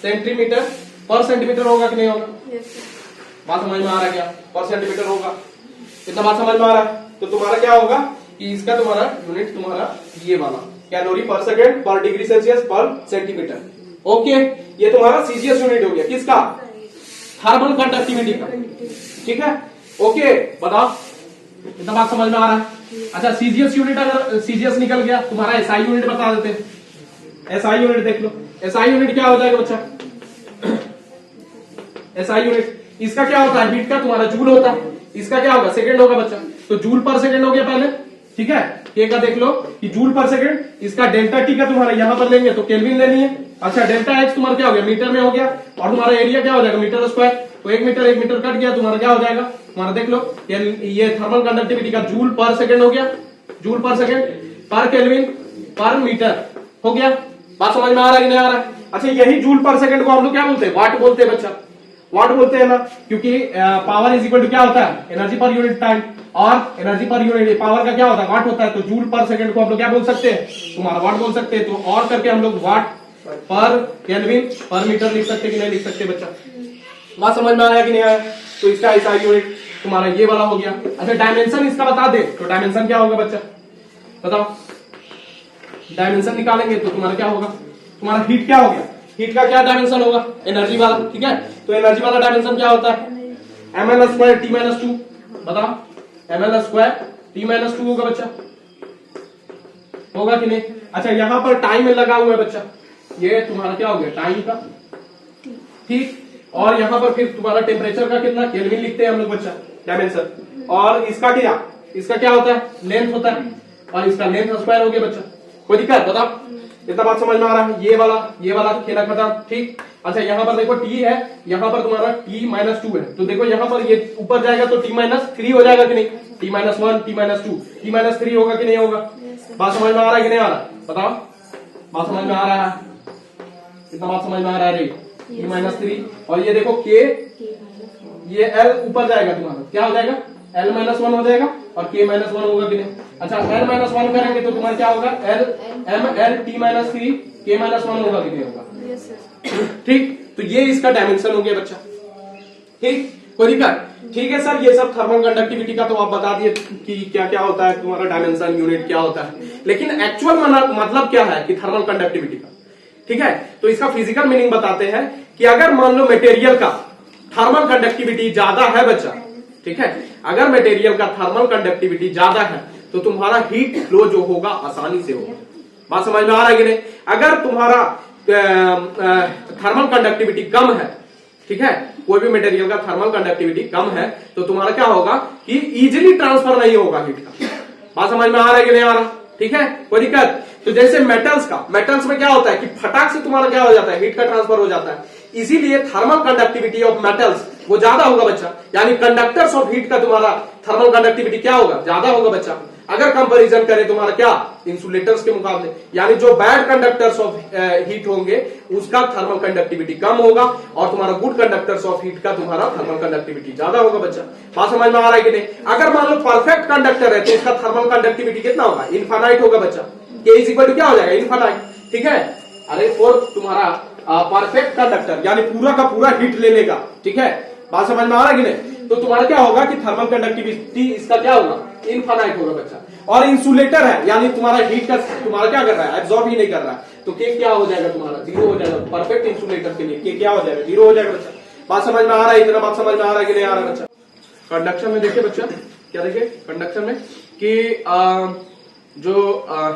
सेंटीमीटर पर सेंटीमीटर होगा कि नहीं होगा। बात समझ में आ रहा है क्या, पर सेंटीमीटर होगा, कितना बात समझ में आ रहा है। तो तुम्हारा क्या होगा कि इसका तुम्हारा यूनिट तुम्हारा ये वाला कैलोरी पर सेकेंड पर डिग्री सेल्सियस पर सेंटीमीटर, ओके। ये तुम्हारा सीजीएस यूनिट हो गया किसका, थर्मल कंडक्टिविटी का, ठीक है, ओके। बताओ इतना बात समझ में आ रहा है। अच्छा सीजीएस यूनिट, अगर सीजीएस निकल गया तुम्हारा एसआई यूनिट बता देते हैं। एसआई यूनिट देख लो, एसआई यूनिट क्या हो जाएगा बच्चा, एसआई यूनिट इसका क्या होता है, हीट का तुम्हारा जूल होता है, इसका क्या होगा, सेकंड होगा बच्चा, तो जूल पर सेकंड हो गया पहले, ठीक है। के का देख लो कि जूल पर सेकंड, इसका डेल्टा टी का तुम्हारा यहां पर लेंगे तो केल्विन लेनी है। अच्छा डेल्टा एक्स तुम्हारा क्या हो गया, मीटर में हो गया, और तुम्हारा एरिया क्या हो जाएगा, मीटर स्क्वायर, तो 1 मीटर कट गया, तुम्हारा क्या हो जाएगा, तुम्हारा देख लो ये थर्मल कंडक्टिविटी का जूल पर सेकंड हो गया, जूल पर सेकंड पर केल्विन पर मीटर हो गया। बात समझ में आ रहा है कि नहीं आ रहा है। अच्छा यही जूल पर सेकंड को हम लोग क्या बोलते हैं, वाट बोलते हैं बच्चा, वाट बोलते हैं ना, क्योंकि पावर इज इक्वल टू क्या होता है, एनर्जी पर यूनिट टाइम, और एनर्जी पर यूनिट पावर का क्या होता है, वाट होता है। तो जूल पर सेकंड को हम लोग क्या बोल सकते हैं, तुम्हारा वाट बोल सकते हैं। तो और करके हम लोग वाट पर केल्विन पर मीटर लिख सकते कि नहीं लिख सकते बच्चा। बात समझ में आया कि नहीं आया। तो इसका ऐसा यूनिट तुम्हारा ये वाला हो गया। अच्छा डायमेंशन इसका बता दे, तो डायमेंशन क्या होगा बच्चा, बताओ। डायमेंशन निकालेंगे तो तुम्हारा क्या होगा, तुम्हारा हीट क्या हो गया, हीट का क्या डायमेंशन होगा, एनर्जी वाला, ठीक है। तो एनर्जी वाला डायमेंशन क्या होता है, ml स्क्वायर t माइनस 2, बताओ ml स्क्वायर t माइनस 2 होगा बच्चा, होगा कि नहीं? अच्छा यहां पर टाइम लगा हुआ है बच्चा, ये तुम्हारा क्या हो गया टाइम का, ठीक। और यहां पर फिर तुम्हारा टेम्परेचर का कितना केल्विन लिखते हैं हम लोग बच्चा, डायमेंशन। और इसका क्या होता है, लेंथ होता है, और इसका लेंथ स्क्वायर हो गया बच्चा। कोई दिक्कत बताओ, इतना बात समझ में आ रहा है? ये वाला खेला खत्म, ठीक। अच्छा यहाँ पर देखो t है, यहाँ पर तुम्हारा t माइनस 2 है, तो देखो यहाँ पर ये ऊपर जाएगा तो t माइनस 3 हो जाएगा कि नहीं, t minus 1 t minus 2 t minus 3 होगा कि नहीं होगा? बात समझ में आ रहा है कि नहीं आ रहा, बताओ। बात समझ में आ रहा है, इतना बात समझ में आ रहा है? t माइनस 3, और ये देखो k, ये l ऊपर जाएगा तुम्हारा, क्या हो जाएगा l माइनस 1 हो जाएगा, और k माइनस 1 होगा कि नहीं? अच्छा l माइनस 1 करेंगे तो तुम्हारा क्या होगा, l t minus 3 k minus 1 होगा कि नहीं होगा? ठीक, तो ये इसका डायमेंशन हो गया बच्चा, ठीक। कोई दिक्कत? ठीक है सर, ये सब थर्मल कंडक्टिविटी का तो आप बता दिए कि क्या क्या होता है, तुम्हारा डायमेंशन यूनिट क्या होता है, लेकिन एक्चुअल मतलब क्या है कि थर्मल कंडक्टिविटी का, ठीक है। तो इसका फिजिकल मीनिंग बताते हैं कि अगर मान लो मटेरियल का थर्मल कंडक्टिविटी ज्यादा है बच्चा, ठीक है, अगर मटेरियल का थर्मल कंडक्टिविटी ज्यादा है तो तुम्हारा हीट फ्लो जो होगा आसानी से होगा। बात समझ में आ रहा है कि नहीं? अगर तुम्हारा थर्मल कंडक्टिविटी कम है, ठीक है, कोई भी मटेरियल का थर्मल कंडक्टिविटी कम है तो तुम्हारा क्या होगा कि इजीली ट्रांसफर नहीं होगा हीट का। बात समझ में आ रहा है कि नहीं आ रहा, ठीक है? कोई दिक्कत? तो जैसे मेटल्स में क्या होता है कि फटाक से तुम्हारा क्या हो जाता है, हीट का ट्रांसफर हो जाता है, इसीलिए थर्मल कंडक्टिविटी ऑफ मेटल्स वो ज्यादा होगा बच्चा, यानी कंडक्टर्स ऑफ हीट का तुम्हारा थर्मल कंडक्टिविटी क्या होगा, ज्यादा होगा बच्चा। अगर कंपैरिजन करें तुम्हारा क्या इंसुलेटर्स के मुकाबले, यानी जो बैड कंडक्टर्स ऑफ हीट होंगे उसका थर्मल कंडक्टिविटी कम होगा, और तुम्हारा गुड कंडक्टर्स ऑफ हीट का तुम्हारा थर्मल कंडक्टिविटी ज्यादा होगा बच्चा। बात समझ में आ रहा है कि नहीं? अगर मान लो परफेक्ट कंडक्टर है तो इसका थर्मल कंडक्टिविटी कितना होगा, इनफाइनाइट होगा बच्चा, के इज इक्वल टू क्या हो जाएगा, इनफाइनाइट, ठीक है। अरे और तुम्हारा परफेक्ट कंडक्टर यानी पूरा का पूरा हीट लेने का, ठीक है, बात समझ में आ रहा है कि नहीं? तो तुम्हारा क्या होगा कि थर्मल कंडक्टिविटी इसका क्या होगा, इनफाइनाइट होगा बच्चा। और इंसुलेटर है यानी तुम्हारा हीट का तुम्हारा क्या कर रहा है, एब्जॉर्ब ही नहीं कर रहा है, तो के क्या हो जाएगा तुम्हारा, जीरो हो जाएगा। परफेक्ट इंसुलेटर के लिए के क्या हो जाएगा, जीरो हो जाएगा बच्चा। बात समझ में आ रहा है? इतना बात समझ में आ रहा है कि नहीं आ रहा बच्चा? कंडक्शन में देखिए बच्चा, क्या देखिए कंडक्शन में कि जो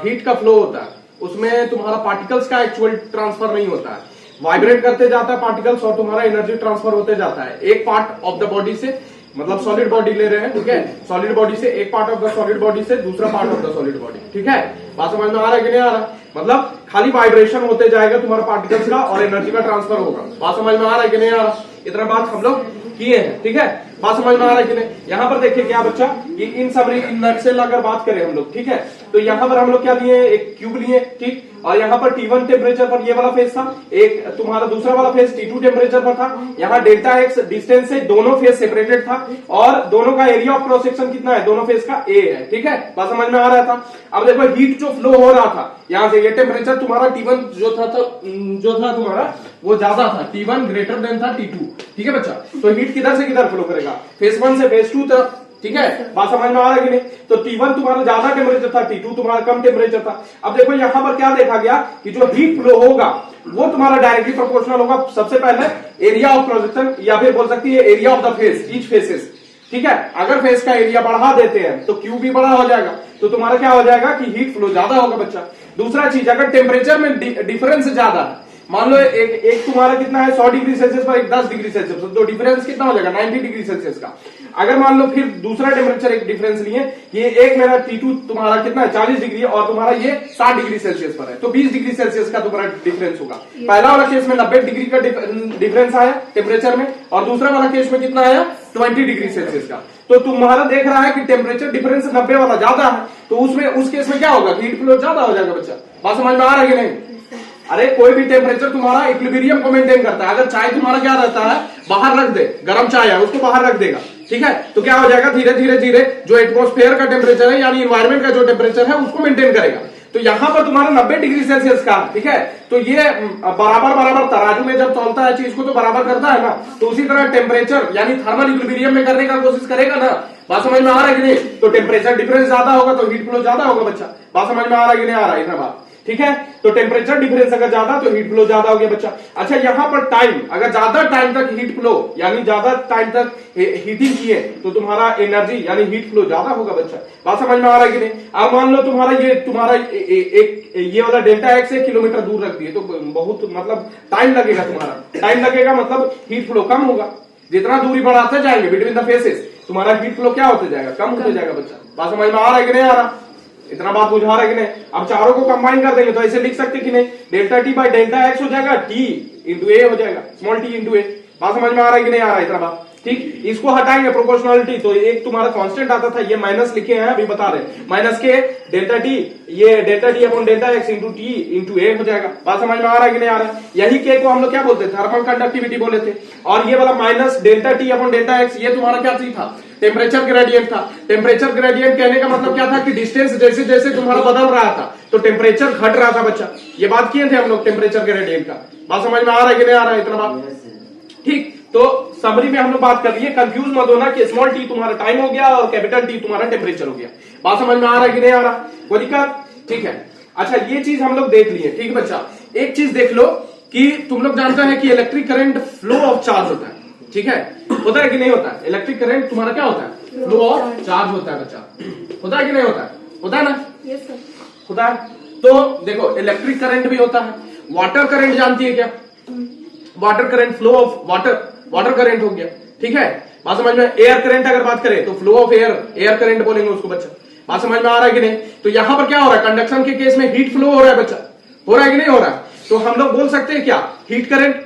हीट का फ्लो होता है उसमें तुम्हारा पार्टिकल्स का एक्चुअल ट्रांसफर नहीं होता है, वाइब्रेट करते जाता है पार्टिकल्स और तुम्हारा एनर्जी ट्रांसफर होते जाता है एक पार्ट ऑफ द बॉडी से, मतलब सॉलिड बॉडी ले रहे हैं, ठीक है, सॉलिड बॉडी से एक part of the solid body से दूसरा part of the solid body, ठीक है। बात समझ में आ रहा है कि नहीं आ रहा? मतलब खाली वाइब्रेशन होते जाएगा तुम्हारा पार्टिकल्स का और एनर्जी का ट्रांसफर होगा। बात समझ में आ रहा है कि नहीं आ रहा? इतना बात हम लोग किए हैं, ठीक है। बात समझ में आ रहा है कि नहीं? यहाँ पर देखिए क्या बच्चा, ये इन सब नक्शे अगर बात करें हम लोग, ठीक है, तो यहाँ पर हम लोग क्या लिए, एक क्यूब लिए, ठीक, और यहाँ पर T1 टेम्परेचर पर ये वाला फेज था, एक तुम्हारा दूसरा वाला फेज T2 टेम्परेचर पर था, यहाँ डेल्टा एक्स डिस्टेंस से दोनों फेज सेपरेटेड था, और दोनों का एरिया ऑफ क्रॉस सेक्शन कितना है, दोनों फेज का A है, ठीक है। बात समझ में आ रहा था? अब देखो हीट जो फ्लो हो रहा था यहाँ से, ये टेम्परेचर तुम्हारा T1 जो था तुम्हारा वो ज्यादा था, T1 ग्रेटर देन था T2, ठीक है बच्चा। तो हीट किधर से किधर फ्लो करेगा, फेज 1 से फेज 2 तक, ठीक है। बात समझ में आ रहा है कि नहीं? तो T1 तुम्हारा ज्यादा टेम्परेचर था, T2 तुम्हारा कम टेम्परेचर था। अब देखो यहाँ पर क्या देखा गया कि जो हीट फ्लो होगा वो तुम्हारा डायरेक्टली प्रोपोर्शनल होगा सबसे पहले एरिया ऑफ प्रोजेक्शन, या फिर बोल सकती है area of the face, each faces, ठीक है। अगर फेस का एरिया बढ़ा देते हैं तो क्यू भी बड़ा हो जाएगा, तो तुम्हारा क्या हो जाएगा कि हीट फ्लो ज्यादा होगा बच्चा। दूसरा चीज, अगर टेम्परेचर में डिफरेंस ज्यादा है, मान लो एक तुम्हारा कितना है 100 डिग्री सेल्सियस पर एक 10 डिग्री सेल्सियस, तो डिफरेंस कितना हो जाएगा 90 डिग्री सेल्सियस का। अगर मान लो फिर दूसरा टेम्परेचर एक डिफरेंस लिए, ये एक मेरा T2 तुम्हारा कितना है 40 डिग्री और तुम्हारा ये 60 डिग्री सेल्सियस पर है, तो 20 डिग्री सेल्सियस का तुम्हारा डिफरेंस होगा। पहला वाला केस में 90 डिग्री का डिफरेंस आया टेम्परेचर में, और दूसरा वाला केस में कितना आया 20 डिग्री सेल्सियस का। तो तुम्हारा देख रहा है कि टेम्परेचर डिफरेंस 90 वाला ज्यादा है, तो उसमें उस केस में क्या होगा, हीट फ्लो ज्यादा हो जाएगा बच्चा। बात समझ में आ रहा है कि नहीं? अरे कोई भी टेम्परेचर तुम्हारा इक्विलिब्रियम को मेंटेन करता है। अगर चाय तुम्हारा क्या रहता है, बाहर रख दे, गर्म चाय है उसको बाहर रख देगा, ठीक है, तो क्या हो जाएगा धीरे धीरे धीरे जो एटमॉस्फेयर का टेम्परेचर है यानी इन्वायरमेंट का जो टेम्परेचर है उसको मेंटेन करेगा। तो यहां पर तुम्हारा 90 डिग्री सेल्सियस का, ठीक है, तो ये बराबर तराजू में जब तौलता है चीज को तो बराबर करता है ना, तो उसी तरह टेम्परेचर यानी थर्मल इक्विलिब्रियम में करने का कोशिश करेगा ना। बात समझ में आ रहा है कि नहीं? तो टेम्परेचर डिफरेंस ज्यादा होगा तो हीट फ्लो ज्यादा होगा बच्चा। बात समझ में आ रहा है कि नहीं आ रहा है? इतना बात ठीक है। तो टेम्परेचर डिफरेंस अगर ज्यादा तो हीट फ्लो ज्यादा हो गया बच्चा। अच्छा यहाँ पर टाइम, अगर ज्यादा टाइम तक हीट फ्लो यानी ज्यादा टाइम तक हीटिंग किए तो तुम्हारा एनर्जी यानी हीट फ्लो ज्यादा होगा बच्चा। बात समझ में आ रहा है कि नहीं? अब मान लो तुम्हारा एक ये वाला डेल्टा एक्स 1 किलोमीटर दूर रख दिए तो बहुत मतलब टाइम लगेगा, तुम्हारा टाइम लगेगा मतलब हीट फ्लो कम होगा। जितना दूरी बढ़ाते जाएंगे बिटवीन द फेसेस तुम्हारा हीट फ्लो क्या होते जाएगा, कम होते जाएगा बच्चा। बात समझ में आ रहा है कि नहीं आ रहा? इतना बात बुझा रहा है कि नहीं? अब चारों को कंबाइन कर देंगे तो ऐसे लिख सकते कि नहीं, delta T by delta x हो जाएगा, टी इंटू ए हो जाएगा, स्मॉल टी इंटू ए। बात समझ में आ रहा है कि नहीं आ रहा है? इतना बात ठीक। इसको हटाएंगे प्रोपोर्शनलिटी तो एक तुम्हारा कांस्टेंट आता था, ये माइनस लिखे हैं अभी बता रहे, माइनस के डेल्टा टी, ये delta t upon delta x into t into a हो जाएगा। बात समझ में आ रहा है कि नहीं आ रहा है? यही के को हम लोग क्या बोलते थे, थर्मल कंडक्टिविटी बोले थे। और ये वाला minus delta t upon delta x ये तुम्हारा क्या चीज था, टेम्परेचर ग्रेडियंट था। टेम्परेचर ग्रेडियंट कहने का मतलब क्या था कि डिस्टेंस जैसे जैसे तुम्हारा बदल रहा था तो टेम्परेचर घट रहा था बच्चा। ये बात किए थे हम लोग टेम्परेचर ग्रेडियंट का। बात समझ में आ रहा है कि नहीं आ रहा है? इतना बात ठीक। तो समरी में हम लोग बात कर लिए, कंफ्यूज मत होना कि स्मॉल टी तुम्हारा टाइम हो गया और कैपिटल टी तुम्हारा टेम्परेचर हो गया। बात समझ में आ रहा है कि नहीं आ रहा? कोई दिक्कत? ठीक है। अच्छा ये चीज हम लोग देख लिए, ठीक है बच्चा। एक चीज देख लो कि तुम लोग जानते हैं कि electric current flow of charge होता है, ठीक है? होता है कि नहीं होता है? इलेक्ट्रिक करंट तुम्हारा क्या होता है, फ्लो ऑफ चार्ज होता है बच्चा। होता है कि नहीं होता है? होता है ना? Yes sir. होता है। तो देखो इलेक्ट्रिक करंट भी होता है, वाटर करंट जानती है क्या? Water current flow of water current हो गया, ठीक है। बात समझ में? एयर करंट अगर बात करें तो फ्लो ऑफ एयर करंट बोलेंगे उसको बच्चा। बात समझ में आ रहा है कि नहीं? तो यहां पर क्या हो रहा है, कंडक्शन के केस में हीट फ्लो हो रहा है बच्चा, हो रहा है कि नहीं हो रहा है? तो हम लोग बोल सकते हैं क्या, हीट करंट।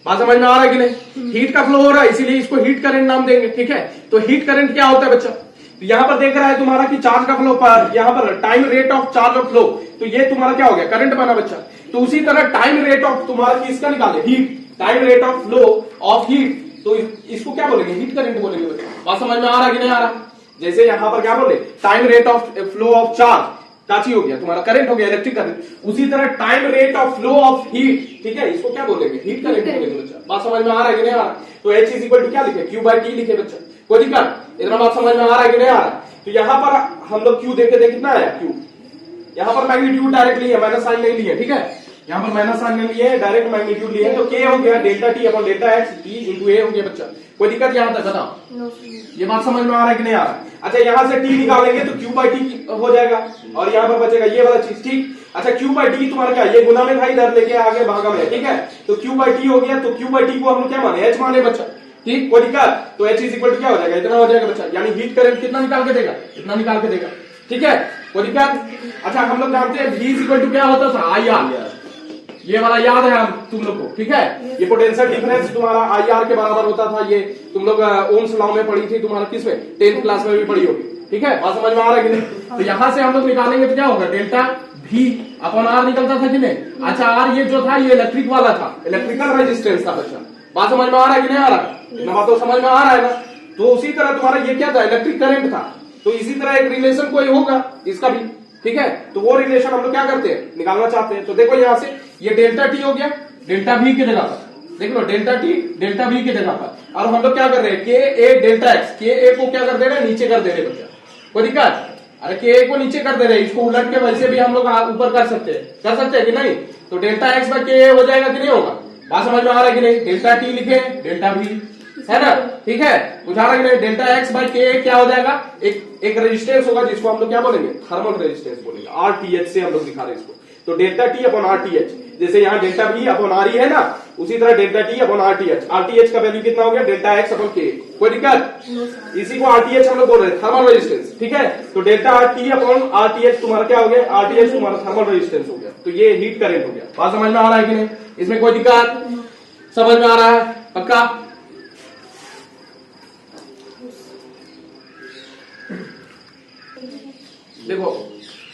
बात समझ में आ रहा है कि नहीं? हीट का फ्लो हो रहा है इसीलिए इसको हीट करंट नाम देंगे, ठीक है। तो हीट करंट क्या होता है बच्चा, तो यहां पर देख रहा है तुम्हारा कि चार्ज का फ्लो पर यहां पर time rate of charge of flow, तो ये तुम्हारा क्या हो गया, करंट बना बच्चा। तो उसी तरह टाइम रेट ऑफ तुम्हारा किसका निकाले, heat, time rate of flow of heat, तो इसको क्या बोलेंगे, हीट करंट बोलेंगे बच्चा। बात समझ में आ रहा है कि नहीं आ रहा? जैसे यहां पर क्या बोले, time rate of flow of charge काची हो गया तुम्हारा, करंट हो गया, इलेक्ट्रिक करंट। उसी तरह time rate of flow of heat, ठीक है, इसको क्या बोलेंगे, हीट करंट बोलेंगे बच्चा। बात समझ में आ रहा है कि नहीं आ रहा? तो H इज इक्वल टू क्या लिखे, Q बाई T लिखे बच्चा। कोई दिक्कत? इतना बात समझ में आ रहा है कि नहीं आ रहा? तो यहां पर हम लोग Q देखे थे, कितना आया Q, यहां पर मैग्नीट्यूड डायरेक्ट लिए, माइनस साइन नहीं लिए, ठीक है। यहां पर माइनस साइन नहीं लिए, डायरेक्ट मैग्नीट्यूड लिए, तो K हो गया delta T upon delta x, T into a हो गया बच्चा। कोई दिक्कत यहां तक बताओ? ये बात समझ में आ रहा है कि नहीं आ रहा? अच्छा यहां से T निकालेंगे तो Q बाई T हो जाएगा और यहां पर बचेगा ये वाला चीज, ठीक। अच्छा Q बाई T तुम्हारा क्या, ये गुना में था, इधर लेके आगे भागा में, ठीक है। तो Q बाई T हो गया, तो Q बाई T को हम लोग क्या माने, H माने बच्चा, ठीक। कोई दिक्कत? तो H इज इक्वल टू क्या हो जाएगा, इतना हो जाएगा बच्चा, यानी हीट करंट कितना निकाल के देगा, इतना निकाल के देगा, ठीक है। कोई दिक्कत? अच्छा हम लोग जानते हैं V इज इक्वल टू क्या होता था, IR, ये वाला याद है हम तुम लोग को, ठीक है। ये पोटेंशियल डिफरेंस तुम्हारा IR के बराबर होता था, ये तुम लोग ओम्स लॉ में पढ़ी थी, तुम्हारा किसमें, 10th क्लास में भी पढ़ी होगी, ठीक है। बात समझ में आ रहा है कि नहीं? तो यहां से हम लोग निकालेंगे तो क्या होगा, डेल्टा V अपॉन R निकलता था कि नहीं। अच्छा R ये जो था ये इलेक्ट्रिक वाला था, इलेक्ट्रिकल रेजिस्टेंस था बच्चा। बात समझ में आ रहा है कि नहीं आ रहा? इतना बात तो समझ में आ रहा है ना। तो उसी तरह तुम्हारा ये क्या था, इलेक्ट्रिक करंट था, तो इसी तरह एक रिलेशन कोई होगा इसका भी, ठीक है। तो वो रिलेशन हम लोग क्या करते हैं, निकालना चाहते हैं। तो देखो यहां से ये डेल्टा T हो गया, डेल्टा V की जगह पर देख लो, डेल्टा T डेल्टा V की जगह पर, और हम लोग क्या कर रहे हैं, K A delta x, K A को क्या कर दे रहे हैं, नीचे कर दे रहे बच्चा। कोई दिक्कत? अरे K A को नीचे कर दे रहे हैं, इसको उलट के वैसे भी हम लोग ऊपर कर सकते हैं कि नहीं। तो delta x by K A हो जाएगा कि नहीं होगा? बात समझ में आ रहा है कि नहीं? डेल्टा T लिखे, डेल्टा V है ना, ठीक है। बुझा रहा है कि नहीं? Delta x by K A क्या हो जाएगा, एक रेजिस्टेंस होगा जिसको हम लोग क्या बोलेंगे, थर्मल रेजिस्टेंस बोलेंगे, RTH से हम लोग दिखा रहे हैं इसको। तो डेल्टा T अपॉन RTH, जैसे यहाँ डेल्टा V अपॉन RE है ना, उसी तरह delta T upon RTH, RTH का वैल्यू कितना हो गया, डेल्टा एक्स अपॉन K। कोई दिक्कत? इसी को RTH हम लोग बोल रहे हैं, थर्मल रेजिस्टेंस, ठीक है। तो डेल्टा T अपॉन RTH तुम्हारा क्या हो गया, RTH तुम्हारा थर्मल रेजिस्टेंस हो गया, तो ये हीट करंट हो गया। बात समझ में आ रहा है कि नहीं? इसमें कोई दिक्कत? समझ में आ रहा है पक्का? देखो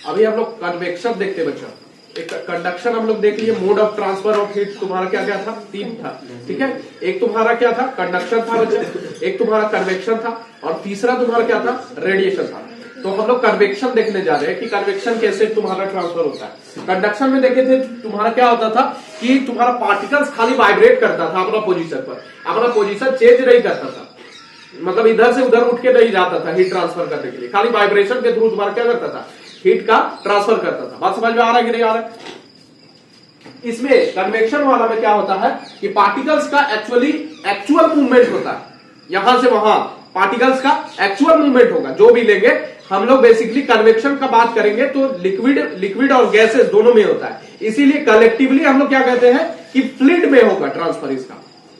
अभी हम लोग कन्वेक्शन देखते बच्चा, एक कंडक्शन हम लोग देख लिए, mode of transfer of heat तुम्हारा क्या क्या था, 3 था, ठीक है। एक तुम्हारा क्या था, कंडक्शन था बच्चा, एक तुम्हारा कन्वेक्शन था, और तीसरा तुम्हारा क्या था, रेडिएशन था। तो हम लोग कन्वेक्शन देखने जा रहे हैं कि कन्वेक्शन कैसे तुम्हारा ट्रांसफर होता है। कंडक्शन में देखे थे तुम्हारा क्या होता था कि तुम्हारा पार्टिकल्स खाली वाइब्रेट करता था अपना पोजीशन पर, अपना पोजीशन चेंज नहीं करता था, मतलब इधर से उधर उठ के नहीं जाता था हीट ट्रांसफर करने के लिए, खाली वाइब्रेशन के थ्रू तुम्हारा क्या करता था, हीट का ट्रांसफर करता था। बात समझ में आ रहा है कि नहीं आ रहा है? इसमें कन्वेक्शन वाला में क्या होता है कि पार्टिकल्स का एक्चुअल मूवमेंट होता है, यहां से वहां पार्टिकल्स का एक्चुअल मूवमेंट होगा। जो भी लेंगे हम लोग बेसिकली कन्वेक्शन का बात करेंगे तो लिक्विड और गैसेस दोनों में होता है, इसीलिए कलेक्टिवली हम लोग क्या कहते हैं कि फ्लूइड में होगा ट्रांसफर। इसका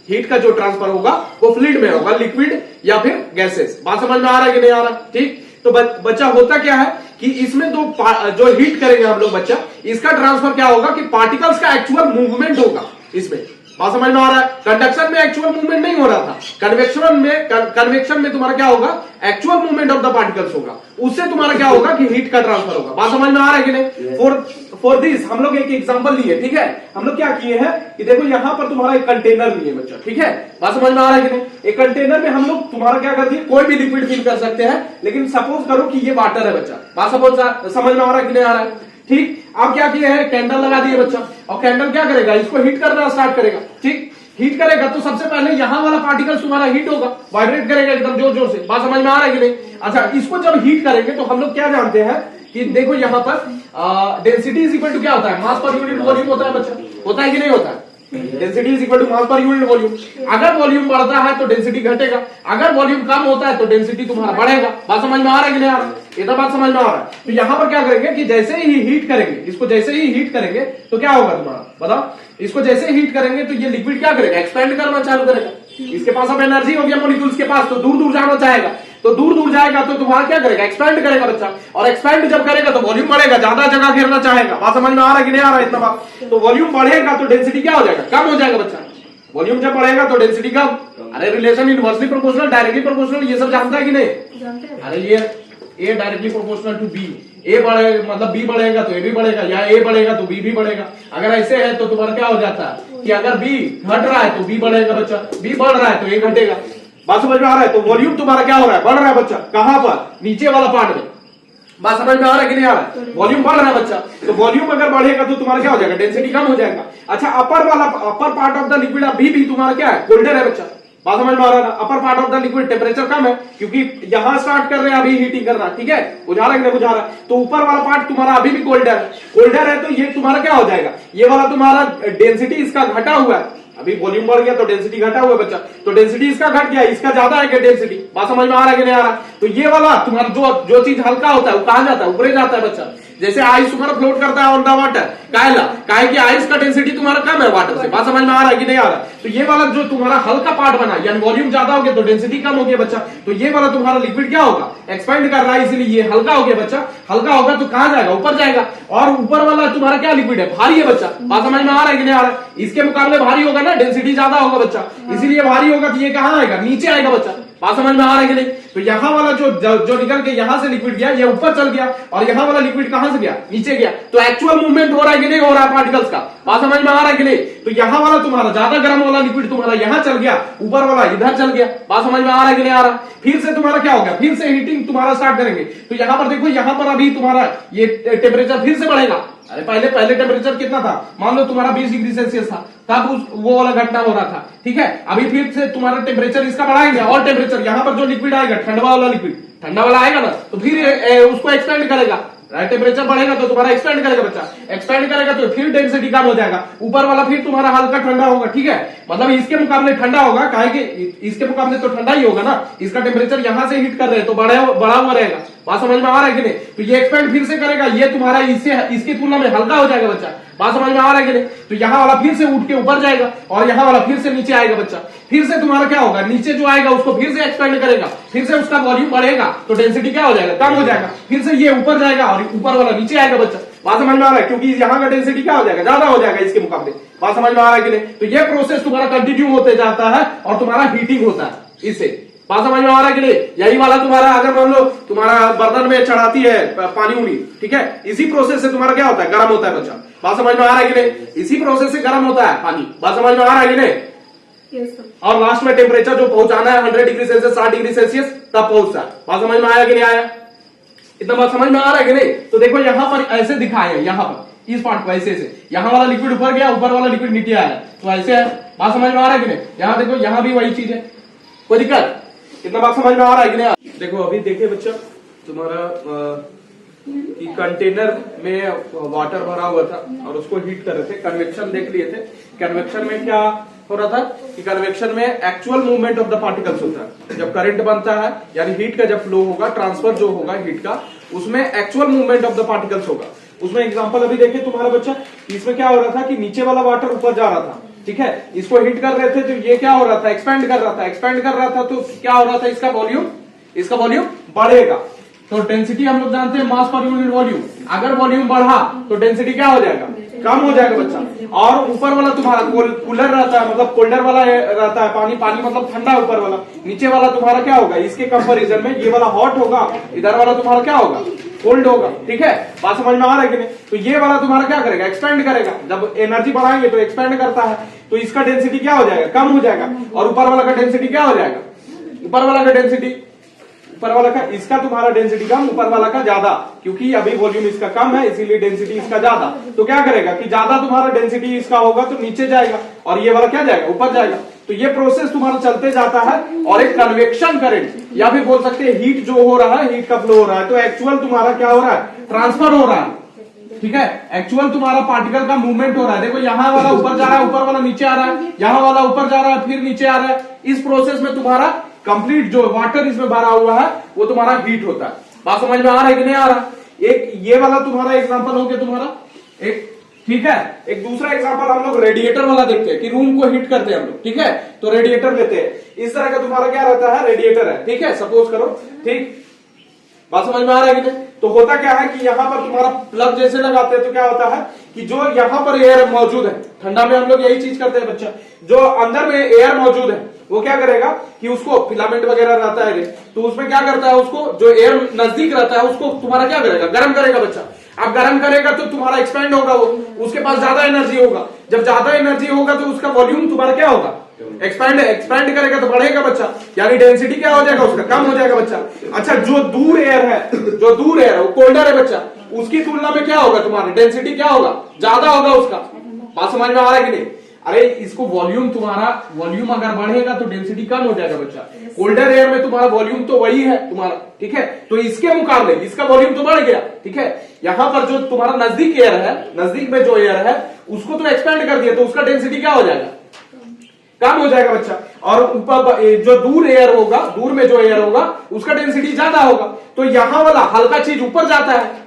हीट का जो ट्रांसफर होगा वो फ्लूइड में होगा, लिक्विड या फिर गैसेस। बात समझ में आ रहा है कि नहीं आ रहा? ठीक, तो बच्चा होता क्या है कि इसमें जो हीट करेंगे हम लोग बच्चा, इसका ट्रांसफर क्या होगा कि पार्टिकल्स का एक्चुअल मूवमेंट होगा इसमें। बात समझ में आ रहा है? कंडक्शन में एक्चुअल मूवमेंट नहीं हो रहा था, कन्वेक्शन में तुम्हारा क्या होगा, actual movement of the particles होगा, उससे तुम्हारा क्या होगा कि हीट का ट्रांसफर होगा। बात समझ में आ रहा है कि नहीं? फॉर दिस हम लोग एक एग्जांपल लिए, ठीक है। हम लोग क्या किए हैं कि देखो यहां पर तुम्हारा एक कंटेनर लिए बच्चा, ठीक है। बात समझ में आ रहा है कि नहीं? एक कंटेनर में हम लोग तुम्हारा क्या करते हैं, कोई भी लिक्विड फिल कर सकते हैं, लेकिन सपोज करो कि ये वाटर है बच्चा। बात समझ में आ रहा है कि नहीं आ रहा है? ठीक, आप क्या किए हैं, कैंडल लगा दिए बच्चा, और कैंडल क्या करेगा, इसको हीट करना स्टार्ट करेगा। ठीक, हीट करेगा तो सबसे पहले यहां वाला पार्टिकल तुम्हारा हीट होगा, वाइब्रेट करेगा एकदम जोर जोर से। बात समझ में आ रहा है कि नहीं? अच्छा, इसको जब हीट करेंगे तो हम लोग क्या जानते हैं कि देखो यहां पर डेंसिटी इज इक्वल टू क्या होता है, मास पर यूनिट वॉल्यूम होता है बच्चा, होता है कि नहीं होता है? Density is equal to mass per unit volume. अगर वॉल्यूम बढ़ता है तो डेंसिटी घटेगा, अगर वॉल्यूम कम होता है तो डेंसिटी तुम्हारा बढ़ेगा। बात समझ में आ रहा है कि नहीं आ रहा है? ये तो बात समझ में आ रहा है। तो यहां पर क्या करेंगे कि जैसे ही हीट करेंगे, इसको जैसे ही हीट करेंगे तो क्या होगा तुम्हारा, बताओ। इसको जैसे हीट करेंगे तो ये लिक्विड क्या करेगा, एक्सपेंड करना चालू करेगा। इसके पास अब एनर्जी हो गया मॉलिक्यूल्स के पास, तो दूर दूर जाना चाहेगा, तो दूर दूर जाएगा तो तुम्हारा क्या करेगा, एक्सपेंड करेगा बच्चा। और एक्सपेंड जब करेगा तो वॉल्यूम बढ़ेगा, ज्यादा जगह घेरना चाहेगा। बात समझ में आ रहा है कि नहीं आ रहा है इतना बात? तो वॉल्यूम बढ़ेगा तो डेंसिटी क्या हो जाएगा, कम हो जाएगा बच्चा। वॉल्यूम जब बढ़ेगा तो डेंसिटी कम। अरे relation inversely proportional, directly proportional, ये सब जानता है कि नहीं? अरे ये ए डायरेक्टली प्रोपोर्शनल टू बी, ए बढ़ेगा मतलब बी बढ़ेगा तो ए भी बढ़ेगा, या ए बढ़ेगा तो बी भी बढ़ेगा। अगर ऐसे है तो तुम्हारा क्या हो जाता है कि अगर बी घट रहा है तो बी बढ़ेगा बच्चा, बी बढ़ रहा है तो ए घटेगा। बात समझ में आ रहा है? तो वॉल्यूम तुम्हारा क्या हो रहा है, बढ़ रहा है बच्चा। कहां पर, नीचे वाला पार्ट में। बात समझ में आ रहा है कि नहीं आ रहा है? वॉल्यूम बढ़ रहा है बच्चा, तो वॉल्यूम अगर बढ़ेगा तो तुम्हारा क्या हो जाएगा, डेंसिटी कम हो जाएगा। अच्छा, अपर पार्ट ऑफ द लिक्विड अभी भी तुम्हारा क्या है, कोल्डर है बच्चा। बात समझ में आ रहा है? Upper part of the liquid temperature कम है, क्योंकि यहां स्टार्ट कर रहे हैं अभी हीटिंग करना, ठीक है। बुझा रहा है कि नहीं बुझा रहा है? तो ऊपर वाला पार्ट तुम्हारा अभी भी कोल्डर है, तो ये तुम्हारा क्या हो जाएगा, ये वाला तुम्हारा डेंसिटी इसका घटा हुआ है। अभी वॉल्यूम बढ़ गया तो डेंसिटी घटा हुआ है बच्चा, तो डेंसिटी इसका घट गया, इसका ज्यादा है क्या डेंसिटी। बात समझ में आ रहा है कि नहीं आ रहा? तो ये वाला तुम्हारा जो चीज हल्का होता है वो कहां जाता है, ऊपर जाता है बच्चा। जैसे आइस तुम्हारा फ्लोट करता है ऑन द वाटर, काहे कि आइस का डेंसिटी तुम्हारा कम है वाटर से। बात समझ में आ रहा है कि नहीं आ रहा? तो ये वाला जो तुम्हारा हल्का पार्ट बना, यानी वॉल्यूम ज्यादा हो गया तो डेंसिटी कम हो गया बच्चा, तो ये वाला तुम्हारा लिक्विड क्या होगा, एक्सपेंड कर रहा है, इसलिए ये हल्का हो गया बच्चा। हल्का होगा तो कहां जाएगा, ऊपर जाएगा। और ऊपर वाला तुम्हारा क्या लिक्विड है, भारी है बच्चा। बात समझ में आ रहा है कि नहीं आ रहा? इसके मुकाबले भारी होगा ना, डेंसिटी ज्यादा होगा बच्चा, इसीलिए भारी होगा तो ये कहां आएगा, नीचे आएगा बच्चा। बात समझ में आ रहा है कि नहीं? तो यहां वाला जो निकल के यहां से लिक्विड गया, ये ऊपर चल गया, और यहां वाला लिक्विड कहां से गया, नीचे गया। तो एक्चुअल मूवमेंट हो रहा है कि नहीं हो रहा है पार्टिकल्स का। बात समझ में आ रहा है कि नहीं? तो यहां वाला तुम्हारा ज्यादा गर्म वाला लिक्विड तुम्हारा यहां चल गया, ऊपर वाला इधर चल गया। बात समझ में आ रहा है कि नहीं आ रहा? फिर से तुम्हारा क्या हो गया, फिर से हीटिंग तुम्हारा स्टार्ट करेंगे। तो यहां पर देखो, यहां पर अभी तुम्हारा ये टेम्परेचर फिर से बढ़ेगा। अरे पहले टेम्परेचर कितना था, मान लो तुम्हारा 20 डिग्री सेल्सियस था, तब वो वाला घटना हो रहा था, ठीक है। अभी फिर से तुम्हारा टेम्परेचर इसका बढ़ाएंगे, और टेम्परेचर यहां पर जो लिक्विड आएगा, ठंडा वाला आएगा ना, तो फिर उसको एक्सपेंड करेगा। टेम्परेचर बढ़ेगा तो तुम्हारा एक्सपेंड करेगा बच्चा, एक्सपेंड करेगा तो फिर डेंसिटी कम हो जाएगा। ऊपर वाला फिर तुम्हारा हल्का ठंडा होगा, ठीक है, मतलब इसके मुकाबले ठंडा होगा, काहे कि इसके मुकाबले तो ठंडा ही होगा ना, इसका टेम्परेचर यहां से हीट कर रहे हैं तो बढ़ा हुआ रहेगा। बात समझ में आ रहा है कि नहीं? तो ये एक्सपेंड फिर से करेगा, ये तुम्हारा इसकी तुलना में हल्का हो जाएगा बच्चा। बात समझ में आ रहा है कि नहीं? तो यहां वाला फिर से उठ के ऊपर जाएगा, और यहां वाला फिर से नीचे आएगा बच्चा। फिर से तुम्हारा क्या होगा, नीचे जो आएगा उसको फिर से एक्सपेंड करेगा, फिर से उसका वॉल्यूम बढ़ेगा तो डेंसिटी क्या हो जाएगा, कम हो जाएगा। फिर से ये ऊपर जाएगा और ऊपर वाला नीचे आएगा बच्चा। बात समझ में आ रहा है? क्योंकि यहाँ का डेंसिटी क्या हो जाएगा, ज्यादा हो जाएगा इसके मुकाबले। बात समझ में आ रहा है कि नहीं? तो ये प्रोसेस तुम्हारा कंटिन्यू होते जाता है और तुम्हारा हीटिंग होता है इससे। बात समझ में आ रहा है कि नहीं? यही वाला तुम्हारा, अगर मान लो तुम्हारा बर्तन में चढ़ाती है पानी, ठीक है, इसी प्रोसेस से तुम्हारा क्या होता है, गर्म होता है बच्चा। बात समझ में आ रहा है कि नहीं? इसी प्रोसेस से गर्म होता है पानी। बात समझ में आ रहा है कि नहीं? और लास्ट में टेम्परेचर जो पहुंचाना है 100 डिग्री सेल्सियस, 60 डिग्री सेल्सियस, तब पहुंचता है। बात समझ में आया कि नहीं आया? इतना बात समझ में आ रहा है कि नहीं? तो देखो यहां पर ऐसे दिखाए हैं, यहां पर इस पार्ट को ऐसे यहां वाला लिक्विड ऊपर गया, ऊपर वाला लिक्विड नीचे आया, तो ऐसे है। बात समझ में आ रहा है कि नहीं? यहां देखो, यहां भी वही चीज है, कोई दिक्कत? इतना बात समझ में आ रहा है कि नहीं? देखो अभी देखिए बच्चा, तुम्हारा कि कंटेनर में वाटर भरा हुआ था और उसको हीट कर रहे थे, कन्वेक्शन देख लिए थे। कन्वेक्शन में क्या हो रहा था कि कन्वेक्शन में actual movement of the particles होता है। जब करंट बनता है यानी हीट का जब फ्लो होगा, ट्रांसफर जो होगा हीट का, उसमें actual movement of the particles होगा। उसमें एग्जांपल अभी देखिए तुम्हारा बच्चा, इसमें क्या हो रहा था कि नीचे वाला वाटर ऊपर जा रहा था, ठीक है, इसको हीट कर रहे थे तो ये क्या हो रहा था, एक्सपेंड कर रहा था। एक्सपेंड कर रहा था तो क्या हो रहा था, इसका वॉल्यूम बढ़ेगा। तो डेंसिटी हम लोग जानते हैं मास पर यूनिट वॉल्यूम। अगर वॉल्यूम बढ़ा तो डेंसिटी क्या हो जाएगा, कम हो जाएगा बच्चा। और ऊपर वाला तुम्हारा कूलर रहता है, मतलब कोल्डर वाला रहता है, पानी मतलब ठंडा ऊपर वाला, नीचे वाला तुम्हारा क्या होगा, इसके कंपैरिजन में ये वाला हॉट होगा, इधर वाला तुम्हारा क्या होगा, कोल्ड होगा। ठीक है, बात समझ में आ रहा है कि नहीं। तो ये वाला तुम्हारा क्या करेगा, एक्सपेंड करेगा। जब एनर्जी बढ़ाएंगे तो एक्सपेंड करता है, तो इसका डेंसिटी क्या हो जाएगा, कम हो जाएगा। और ऊपर वाला का डेंसिटी क्या हो जाएगा, ऊपर वाला का इसका तुम्हारा डेंसिटी कम, ऊपर वाला का ज्यादा, क्योंकि अभी वॉल्यूम इसका कम है इसीलिए डेंसिटी इसका ज्यादा। तो क्या करेगा कि ज्यादा तुम्हारा डेंसिटी इसका होगा तो नीचे जाएगा और ये वाला क्या जाएगा, ऊपर जाएगा। तो ये प्रोसेस तुम्हारा चलते जाता है। और एक कन्वेक्शन करंट या फिर बोल सकते हैं हीट जो हो रहा है, हीट का फ्लो हो रहा है, तो एक्चुअल तुम्हारा क्या हो रहा है, ट्रांसफर हो रहा है। ठीक है, एक्चुअल तुम्हारा पार्टिकल का मूवमेंट हो रहा है। देखो यहाँ वाला ऊपर जा रहा है, ऊपर वाला नीचे आ रहा है, यहाँ वाला ऊपर जा रहा है फिर नीचे आ रहा है। इस प्रोसेस में तुम्हारा कंप्लीट जो वाटर इसमें भरा हुआ है वो तुम्हारा हीट होता है। बात समझ में आ रहा है कि नहीं आ रहा। एक ये वाला तुम्हारा एग्जांपल हो गया तुम्हारा एक, ठीक है। एक दूसरा एग्जांपल हम लोग रेडिएटर वाला देखते हैं कि रूम को हीट करते हैं हम लोग, ठीक है। तो रेडिएटर लेते हैं, इस तरह का तुम्हारा क्या रहता है, रेडिएटर है, ठीक है, सपोज करो, ठीक। बात समझ में आ रहा है कि नहीं। तो होता क्या है कि यहाँ पर तुम्हारा प्लग जैसे लगाते हैं तो क्या होता है कि जो यहाँ पर एयर मौजूद है, ठंडा में हम लोग यही चीज करते हैं बच्चा, जो अंदर में एयर मौजूद है वो क्या करेगा कि उसको फिलामेंट वगैरह रहता है तो उसमें क्या करता है, उसको जो एयर नजदीक रहता है उसको तुम्हारा क्या करेगा, गर्म करेगा बच्चा। अब गर्म करेगा तो तुम्हारा एक्सपेंड होगा, वो उसके पास ज्यादा एनर्जी होगा। जब ज्यादा एनर्जी होगा तो उसका वॉल्यूम तुम्हारा क्या होगा, एक्सपेंड करेगा तो बढ़ेगा बच्चा, यानी डेंसिटी क्या हो जाएगा उसका, कम हो जाएगा बच्चा। अच्छा, जो दूर एयर है वो कोल्डर है बच्चा, उसकी तुलना में क्या होगा, तुम्हारा डेंसिटी क्या होगा, ज्यादा होगा उसका। बात समझ में आ रहा है कि नहीं। अरे इसको वॉल्यूम अगर बढ़ेगा तो डेंसिटी कम हो जाएगा बच्चा। कोल्डर एयर में तुम्हारा वॉल्यूम तो वही है तुम्हारा, ठीक है, तो इसके मुकाबले इसका वॉल्यूम तो बढ़ गया, ठीक है। यहाँ पर जो तुम्हारा नजदीक एयर है, नजदीक में जो एयर है उसको तो एक्सपेंड कर दिया, तो उसका डेंसिटी क्या हो जाएगा, कम हो जाएगा बच्चा। और ऊपर जो दूर एयर होगा, दूर में जो एयर होगा उसका डेंसिटी ज्यादा होगा। तो यहां वाला हल्का चीज ऊपर जाता है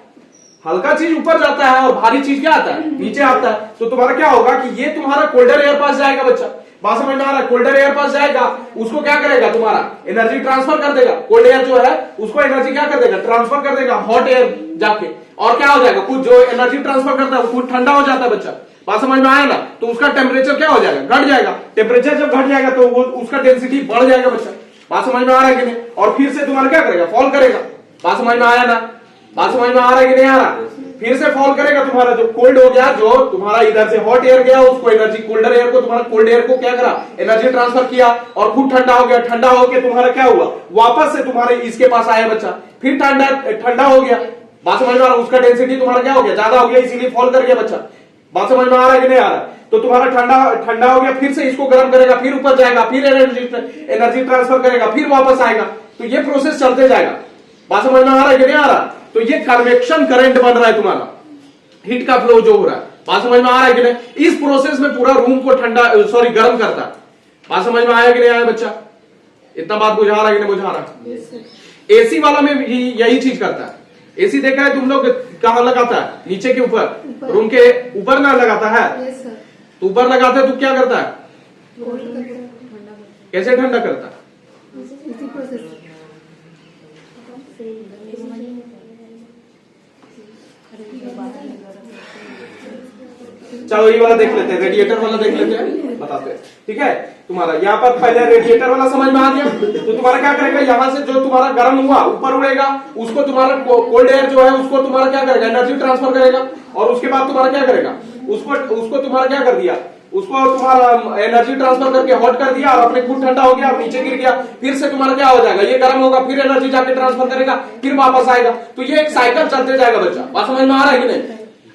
और भारी चीज क्या आता है, नीचे आता है। तो तुम्हारा क्या होगा कि ये तुम्हारा कोल्डर एयर पास जाएगा बच्चा। बात समझ में आ रहा है, कोल्डर एयर पास जाएगा, उसको क्या करेगा, तुम्हारा एनर्जी ट्रांसफर कर देगा। कोल्ड एयर जो है उसको एनर्जी क्या कर देगा, ट्रांसफर कर देगा हॉट एयर जाके, और क्या हो जाएगा, कुछ जो एनर्जी ट्रांसफर करता है वो कुछ ठंडा हो जाता है बच्चा। बात समझ में आया ना। तो उसका टेम्परेचर क्या हो जाएगा, घट जाएगा। टेम्परेचर जब घट जाएगा तो वो उसका डेंसिटी बढ़ जाएगा बच्चा। बात समझ में आ रहा है कि नहीं। और फिर से तुम्हारा क्या करेगा, फॉल करेगा। बात समझ में आया ना, बात समझ में आ रहा है कि नहीं आ रहा। फिर से फॉल करेगा, तुम्हारा जो कोल्ड हो गया, जो तुम्हारा इधर से हॉट एयर गया उसको एनर्जी, कोल्डर एयर को तुम्हारा कोल्ड एयर को क्या करा, एनर्जी ट्रांसफर किया और खूब ठंडा हो गया। ठंडा होकर तुम्हारा क्या हुआ, वापस से तुम्हारे इसके पास आया बच्चा, फिर ठंडा हो गया। बात समझ में आ रहा, उसका डेंसिटी तुम्हारा क्या हो गया, ज्यादा हो गया, इसीलिए फॉल कर गया बच्चा। बात समझ में आ रहा है कि नहीं आ रहा। तो तुम्हारा ठंडा हो गया, फिर से इसको गर्म करेगा, फिर ऊपर जाएगा, फिर एनर्जी ट्रांसफर करेगा, फिर वापस आएगा। तो ये प्रोसेस चलते जाएगा। बात समझ में आ रहा है कि नहीं आ रहा। तो ये कन्वेक्शन करंट बन रहा है तुम्हारा, हीट का फ्लो जो हो रहा है। बात समझ में आ रहा है कि नहीं। इस प्रोसेस में पूरा रूम को गर्म करता है। बात समझ में आया कि नहीं आया बच्चा, इतना बात बुझा रहा है कि नहीं बुझा रहा। एसी वाला में यही चीज करता है। एसी देखा है तुम लोग, कहां लगाता है, नीचे के ऊपर, रूम के ऊपर ना लगाता है। तो ऊपर लगाता है तो क्या करता है, कैसे ठंडा करता है, चलो ये वाला देख लेते हैं, रेडिएटर वाला देख लेते हैं, बताते हैं, ठीक है। तुम्हारा यहाँ पर पहले रेडिएटर वाला समझ में आ गया। तो तुम्हारा क्या करेगा, यहाँ से जो तुम्हारा गर्म हुआ ऊपर उड़ेगा, उसको तुम्हारा कोल्ड एयर जो है उसको तुम्हारा क्या करेगा, एनर्जी ट्रांसफर करेगा। और उसके बाद तुम्हारा क्या करेगा, उसको तुम्हारा क्या कर दिया, उसको तुम्हारा एनर्जी ट्रांसफर करके हॉट कर दिया और अपने खुद ठंडा हो गया, नीचे गिर गया। फिर से तुम्हारा क्या हो जाएगा, ये गर्म होगा, फिर एनर्जी जाके ट्रांसफर करेगा, फिर वापस आएगा। तो ये एक साइकिल चलते जाएगा बच्चा। बात समझ में आ रहा है कि नहीं।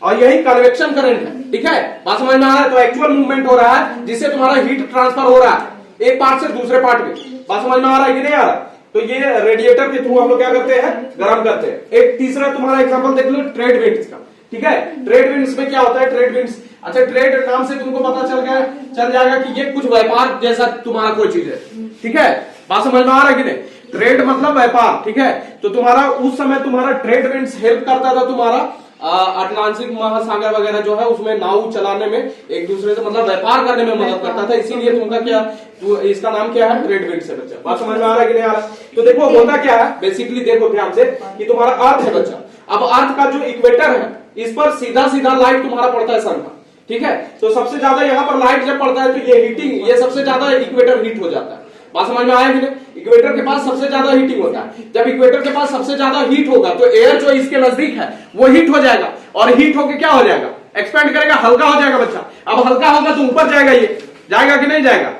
और यही कन्वेक्शन करंट है, ठीक है। बात समझ में आ रहा है। तो एक्चुअल मूवमेंट हो रहा है जिससे तुम्हारा हीट ट्रांसफर हो रहा है एक पार्ट से दूसरे पार्ट में। बात समझ में आ रहा है कि नहीं आ रहा। तो ये रेडिएटर के थ्रू हम लोग क्या करते हैं, गर्म करते हैं। एक तीसरा तुम्हारा एग्जांपल देख लो ट्रेड विंड्स का, ठीक है। ट्रेड विंड्स में क्या होता है, ट्रेड विंड्स, अच्छा ट्रेड नाम से तुमको पता चल जाएगा कि ये कुछ व्यापार जैसा तुम्हारा कोई चीज है, ठीक है। बात समझ में आ रहा है कि नहीं, ट्रेड मतलब व्यापार, ठीक है। तो तुम्हारा उस समय तुम्हारा ट्रेड विंड्स हेल्प करता था तुम्हारा अटलांटिक महासागर वगैरह जो है उसमें नाव चलाने में, एक दूसरे से मतलब व्यापार करने में मदद करता था, इसीलिए तुमका क्या, तो इसका नाम क्या है, ट्रेड विंड से बच्चा। बात समझ में आ रहा है कि नहीं आ रहा? तो देखो होता क्या है बेसिकली, देखो ध्यान से कि तुम्हारा अर्थ है बच्चा। अब अर्थ का जो इक्वेटर है इस पर सीधा सीधा लाइट तुम्हारा पड़ता है सन का, ठीक है। तो सबसे ज्यादा यहाँ पर लाइट जब पड़ता है तो ये हीटिंग, ये सबसे ज्यादा इक्वेटर हीट हो जाता है। बात समझ में आया कि नहीं, इक्वेटर के पास सबसे ज्यादा हीटिंग होता है। जब इक्वेटर के पास सबसे ज्यादा हीट होगा तो एयर जो इसके नजदीक है वो हीट हो जाएगा, और हीट होके क्या हो जाएगा, एक्सपेंड करेगा, हल्का हो जाएगा बच्चा। अब हल्का होगा तो ऊपर जाएगा, ये जाएगा कि नहीं जाएगा,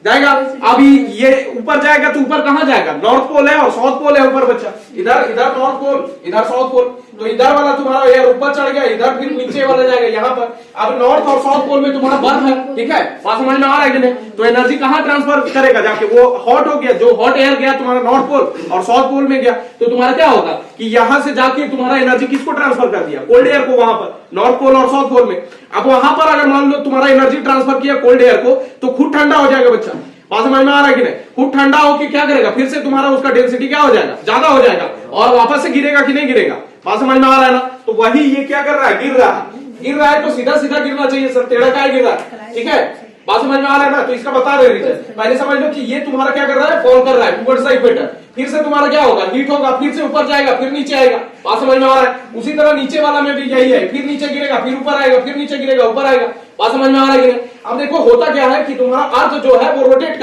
जाएगा। अभी ये ऊपर जाएगा तो ऊपर कहां जाएगा, नॉर्थ पोल है और साउथ पोल है ऊपर बच्चा, इधर इधर नॉर्थ पोल, इधर साउथ पोल। तो इधर वाला तुम्हारा एयर ऊपर चढ़ गया, इधर फिर नीचे वाला जाएगा यहाँ पर। अब नॉर्थ और साउथ पोल में तुम्हारा बर्फ है, ठीक है। बात समझ में आ रहा है कि नहीं, तो एनर्जी कहां ट्रांसफर करेगा जाके, वो हॉट हो गया, जो हॉट एयर गया तुम्हारा नॉर्थ पोल और साउथ पोल में गया, तो तुम्हारा क्या होगा कि यहां से जाके तुम्हारा एनर्जी किसको ट्रांसफर कर दिया, कोल्ड एयर को, वहां पर नॉर्थ पोल और साउथ पोल में। अब वहां पर अगर मान लो तुम्हारा एनर्जी ट्रांसफर किया कोल्ड एयर को, तो खुद ठंडा हो जाएगा बच्चा। बात समझ में आ रहा है कि नहीं, खुद ठंडा होकर क्या करेगा, फिर से तुम्हारा उसका डेंसिटी क्या हो जाएगा, ज्यादा हो जाएगा, और वापस से गिरेगा कि नहीं गिरेगा। बात समझ में आ रहा है ना, तो वही ये क्या कर रहा है, गिर रहा है तो सीधा सीधा गिरना चाहिए सर, टेढ़ा क्या गिर रहा है, ठीक है। बात समझ में आ रहा है ना, तो इसका बता रहे रीजन पहले समझ लो कि ये तुम्हारा क्या कर रहा है, फॉल कर रहा है टुवर्ड्स द इक्वेटर, फिर से तुम्हारा क्या होगा, हीट होगा, फिर से ऊपर जाएगा, फिर नीचे आएगा। बात समझ में आ रहा है, उसी तरह नीचे वाला में भी यही है, फिर नीचे गिरेगा, फिर ऊपर आएगा, फिर नीचे गिरेगा, ऊपर आएगा। बात समझ में आ रहा है कि नहीं। अब देखो होता क्या है कि तुम्हारा अर्थ जो है वो रोटेट